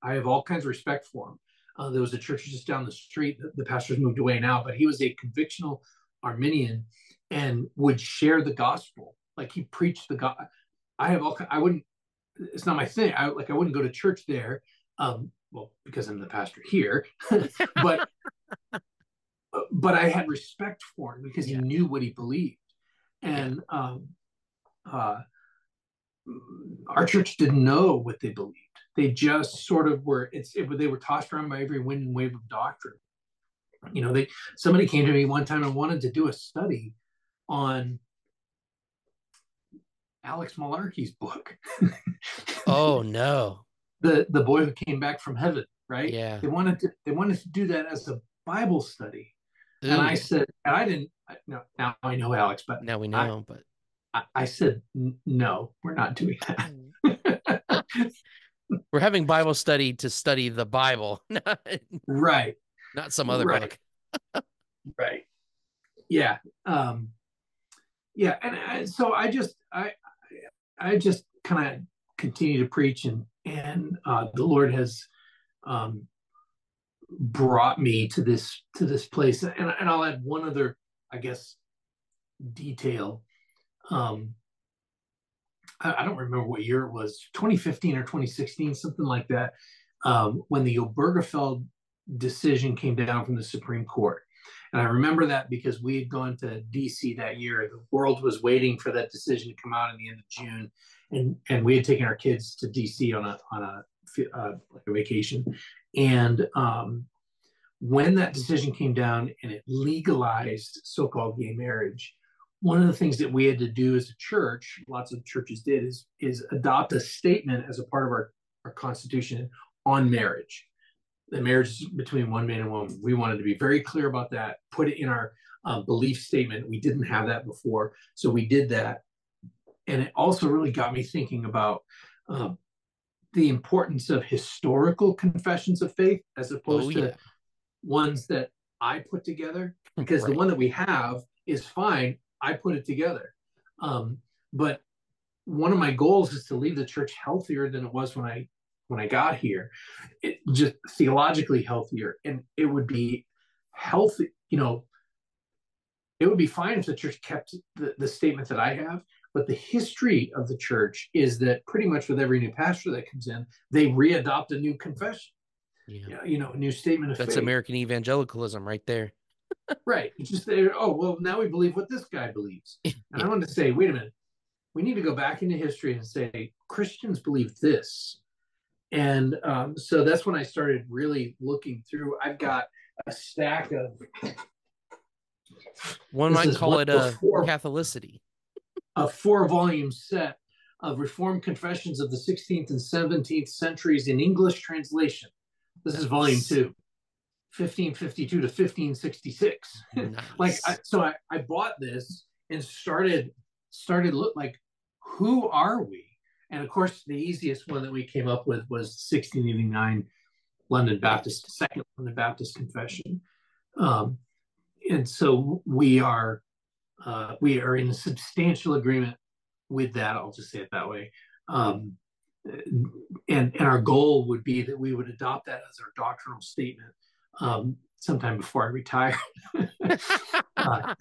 have all kinds of respect for them. There was a church just down the street. The pastor's moved away now, but he was a convictional Arminian and would share the gospel. Like, he preached the God. I wouldn't. It's not my thing. I wouldn't go to church there. Well, because I'm the pastor here, but I had respect for him because he Yeah. knew what he believed. Yeah. And uh, our church didn't know what they believed. They just sort of were. They were tossed around by every wind and wave of doctrine. Somebody came to me one time and wanted to do a study on Alex Malarkey's book, Oh no. the boy who came back from heaven. Right? Yeah. They wanted to do that as a Bible study. And I Ooh. said, and I didn't. Now I know Alex, but Now we I, know, but I said, no, we're not doing that. we're having Bible study to study the Bible, Right, not some other right, book. right. Yeah, yeah. So I just kind of continue to preach, and the Lord has um, brought me to this place. And I'll add one other, I guess, detail. Um, I don't remember what year it was, 2015 or 2016, something like that, when the Obergefell decision came down from the Supreme Court. And I remember that because we had gone to DC that year. The world was waiting for that decision to come out in the end of June, and we had taken our kids to DC on like a vacation. And when that decision came down and it legalized so-called gay marriage, one of the things that we had to do as a church, lots of churches did, is adopt a statement as a part of our constitution on marriage. The marriage is between one man and woman. We wanted to be very clear about that, put it in our belief statement. We didn't have that before, so we did that. And it also really got me thinking about the importance of historical confessions of faith as Oh opposed to yeah. ones that I put together, because the Right. one that we have is fine. I put it together. But one of my goals is to leave the church healthier than it was when I got here. It just theologically healthier, and it would be healthy. It would be fine if the church kept the statement that I have. But the history of the church is that pretty much with every new pastor that comes in, they readopt a new confession, Yeah. a new statement of That's faith. American evangelicalism right there. Right. It's just, oh, well, now we believe what this guy believes. And I Yeah. want to say, wait a minute, we need to go back into history and say, Christians believe this. And so that's when I started really looking through. I've got a stack of, One this might is call one it of Catholicity. a 4 volume set of Reformed confessions of the 16th and 17th centuries in English translation. This is volume Nice. 2. 1552 to 1566. Nice. I bought this and started look like, who are we? And of course, the easiest one that we came up with was 1689 London Baptist, Second London Baptist Confession. Um, and so we are in substantial agreement with that. I'll just say it that way. Um, and our goal would be that we would adopt that as our doctrinal statement sometime before I retire. uh,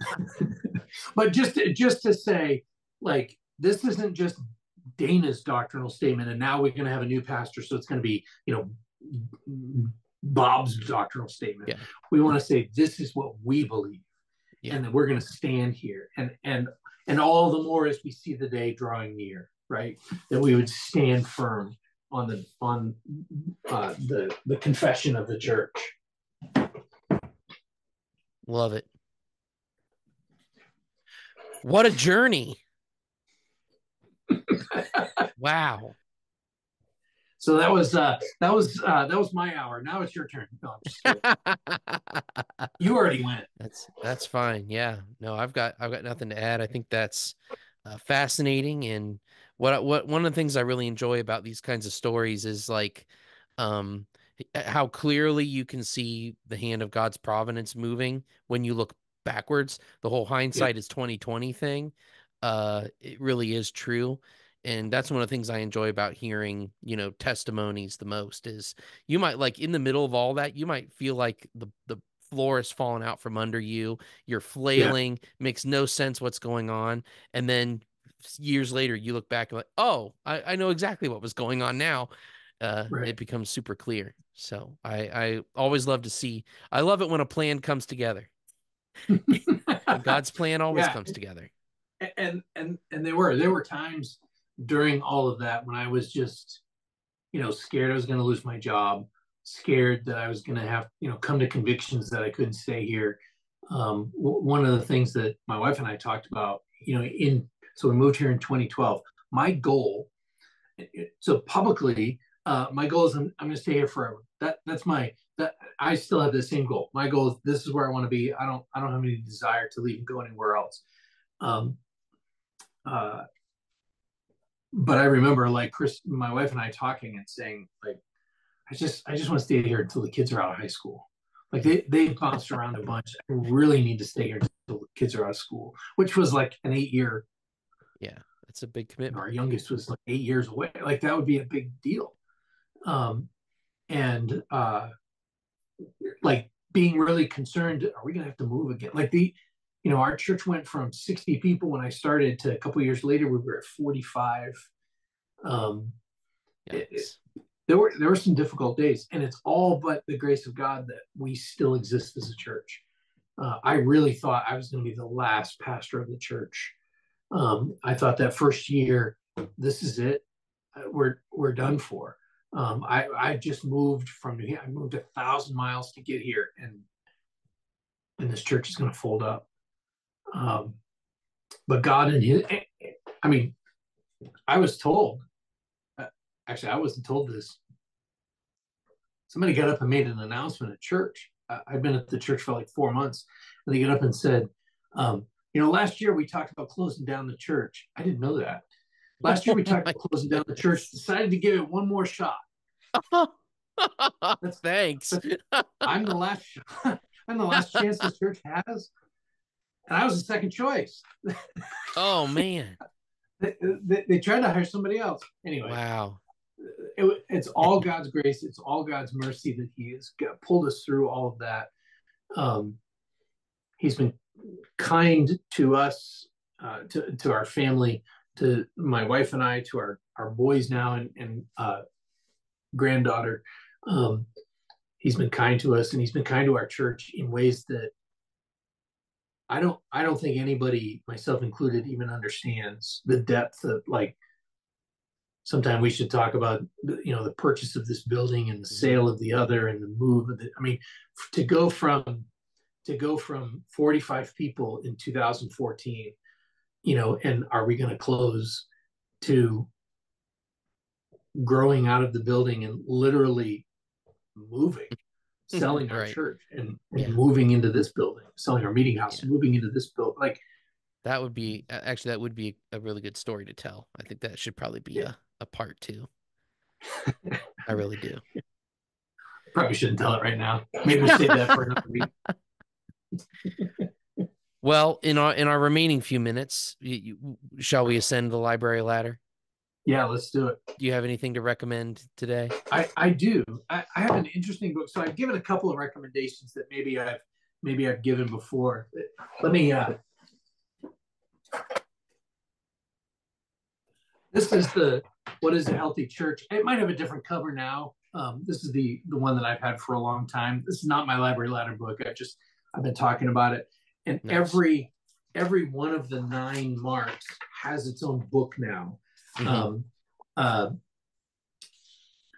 but just to say, like, this isn't just Dana's doctrinal statement, and now we're going to have a new pastor, so it's going to be, Bob's doctrinal statement. Yeah. We want to say this is what we believe, Yeah. and that we're going to stand here, and all the more as we see the day drawing near, right? That we would stand firm on the confession of the church. Love it. What a journey. Wow. So that was my hour. Now it's your turn. No, I'm just kidding. You already went. That's fine. Yeah. No, I've got nothing to add. I think that's fascinating, and what one of the things I really enjoy about these kinds of stories is like um how clearly you can see the hand of God's providence moving when you look backwards. The whole Yeah, hindsight is 2020 thing. It really is true. And that's one of the things I enjoy about hearing, testimonies the most is you might like in the middle of all that, you might feel like the floor is falling out from under you. You're yeah, flailing, makes no sense what's going on. And then years later, you look back and like, oh, I know exactly what was going on now. right. It becomes super clear. So I always love to see, I love it when a plan comes together. And God's plan always Yeah, comes together. and there were times during all of that when I was just scared I was going to lose my job, scared that I was going to have come to convictions that I couldn't stay here. One of the things that my wife and I talked about, in so we moved here in 2012. My goal, so publicly, my goal is I'm going to stay here forever. That's my that I still have the same goal. My goal is this is where I want to be. I don't have any desire to leave and go anywhere else. Um, uh, but I remember like Chris, my wife and I talking and saying like, I just want to stay here until the kids are out of high school. Like they bounced around a bunch. I really need to stay here until the kids are out of school, which was like an 8 year. Yeah, it's a big commitment. Our youngest was like 8 years away. Like that would be a big deal. Um, and like being really concerned, are we going to have to move again? Like our church went from 60 people when I started to a couple of years later we were at 45. Um, it, it, Yikes. there were some difficult days, and it's all but the grace of God that we still exist as a church. I really thought I was going to be the last pastor of the church. I thought that first year, this is it. We're done for. I just moved from New Hampshire. I moved 1,000 miles to get here, and this church is going to fold up. Um, but God and His, I mean, I was told. Actually, I wasn't told this. Somebody got up and made an announcement at church. I've been at the church for like 4 months, and they got up and said, last year we talked about closing down the church. I didn't know that. Last year we Oh talked my about closing down the church, goodness. decided to give it one more shot. That's, Thanks. that's I'm the last I'm the last chance this church has, and I was the second choice. Oh man. They tried to hire somebody else. Anyway, Wow. it's all God's grace. It's all God's mercy that He has pulled us through all of that. Um, he's been kind to us, to our family, to my wife and I, to our boys now and granddaughter. Um, he's been kind to us, and he's been kind to our church in ways that I don't think anybody, myself included, even understands the depth of, like, sometime we should talk about the purchase of this building and the Mhm. sale of the other and the move of it. I mean, to go from 45 people in 2014, and are we going to close, to growing out of the building and literally moving, selling our Right. church and Yeah. moving into this building, selling our meeting house, Yeah. moving into this building. Like, That would be actually that would be a really good story to tell. I think that should probably be yeah, a part two. I really do. probably shouldn't tell it right now. Maybe we'll save that for another week. Well, in our remaining few minutes, shall we ascend the library ladder? Yeah, let's do it. Do you have anything to recommend today? I do. I have an interesting book. So I've given a couple of recommendations that maybe I've given before. Let me. This is the What is a Healthy Church? It might have a different cover now. This is the one that I've had for a long time. This is not my library ladder book. I've been talking about it, and Nice. every one of the 9 marks has its own book now. Hmm. Um, uh,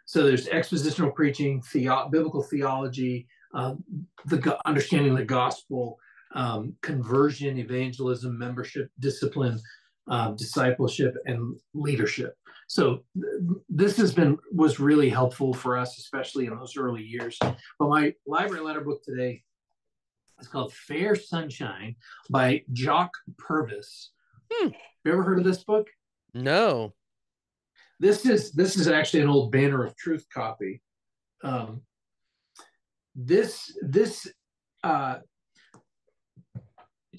so there's expositional preaching, biblical theology, understanding the gospel, conversion, evangelism, membership, discipline, discipleship, and leadership. So this was really helpful for us, especially in those early years. But my library letter book today is called Fair Sunshine by Jock Purvis. Hmm. Have you ever heard of this book? No. This is actually an old Banner of Truth copy. Um, this uh,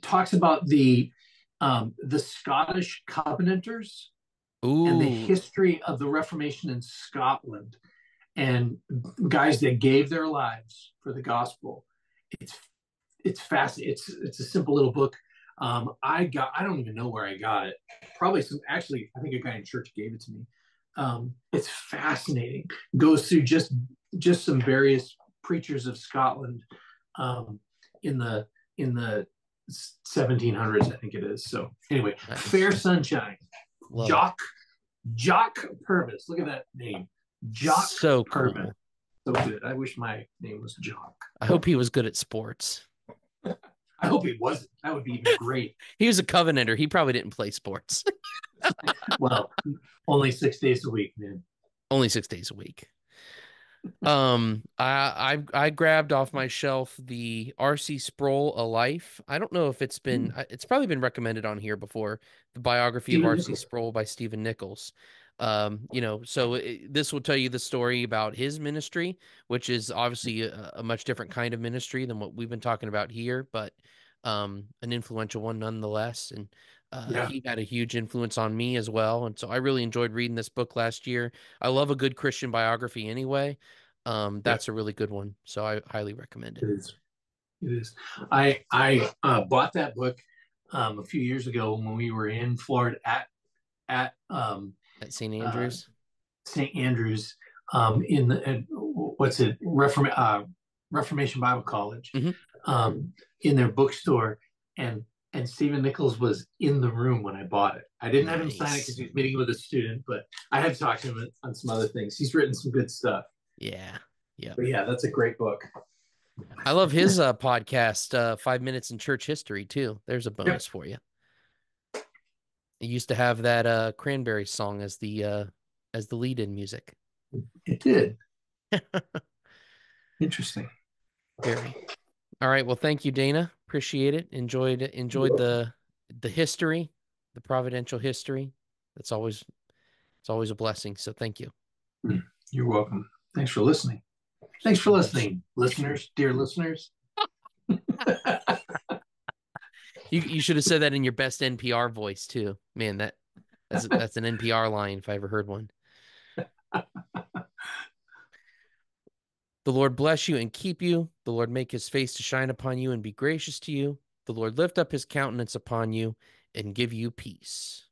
talks about the Scottish Covenanters and the Ooh. history of the Reformation in Scotland, and guys that gave their lives for the gospel. It's it's fascinating. It's a simple little book. I don't even know where I got it. Probably actually, I think a guy in church gave it to me. It's fascinating. Goes through just some various preachers of Scotland, um, in the 1700s, I think it is. So anyway, Fair Nice. Sunshine. Love it. Jock Purvis. Look at that name, Jock So Purvis. cool. So good. I wish my name was Jock. I hope he was good at sports. I hope he wasn't. That would be even great. He was a Covenanter. He probably didn't play sports. Well, only 6 days a week, man. Only 6 days a week. I grabbed off my shelf the R.C. Sproul A Life. I don't know if it's probably been recommended on here before. The biography of Stephen R.C. Nichols. Sproul by Stephen Nichols. So this will tell you the story about his ministry, which is obviously a much different kind of ministry than what we've been talking about here, but an influential one nonetheless. And Yeah, he had a huge influence on me as well. And so I really enjoyed reading this book last year. I love a good Christian biography anyway. yeah, That's a really good one. So I highly recommend it. it is. It is. I bought that book a few years ago when we were in Florida at At St. uh, Andrews. St. Andrews, in what's it, Reformation Bible College, Hmm. in their bookstore, and Stephen Nichols was in the room when I bought it. I didn't have him sign it because Nice. he was meeting with a student, but I had talked to him on some other things. He's written some good stuff. Yeah. Yep. But yeah, that's a great book. I love his podcast, 5 Minutes in Church History, too. There's a Yep, bonus for you. It used to have that Cranberry song as the lead in music. it did. Interesting. Very. All right. Well, thank you, Dana. Appreciate it. Enjoyed the history, the providential history. That's always it's always a blessing. So thank you. You're welcome. Thanks for listening. Thanks for listening, listeners, dear listeners. You should have said that in your best NPR voice too. Man, that's an NPR line if I ever heard one. The Lord bless you and keep you. The Lord make his face to shine upon you and be gracious to you. The Lord lift up his countenance upon you and give you peace.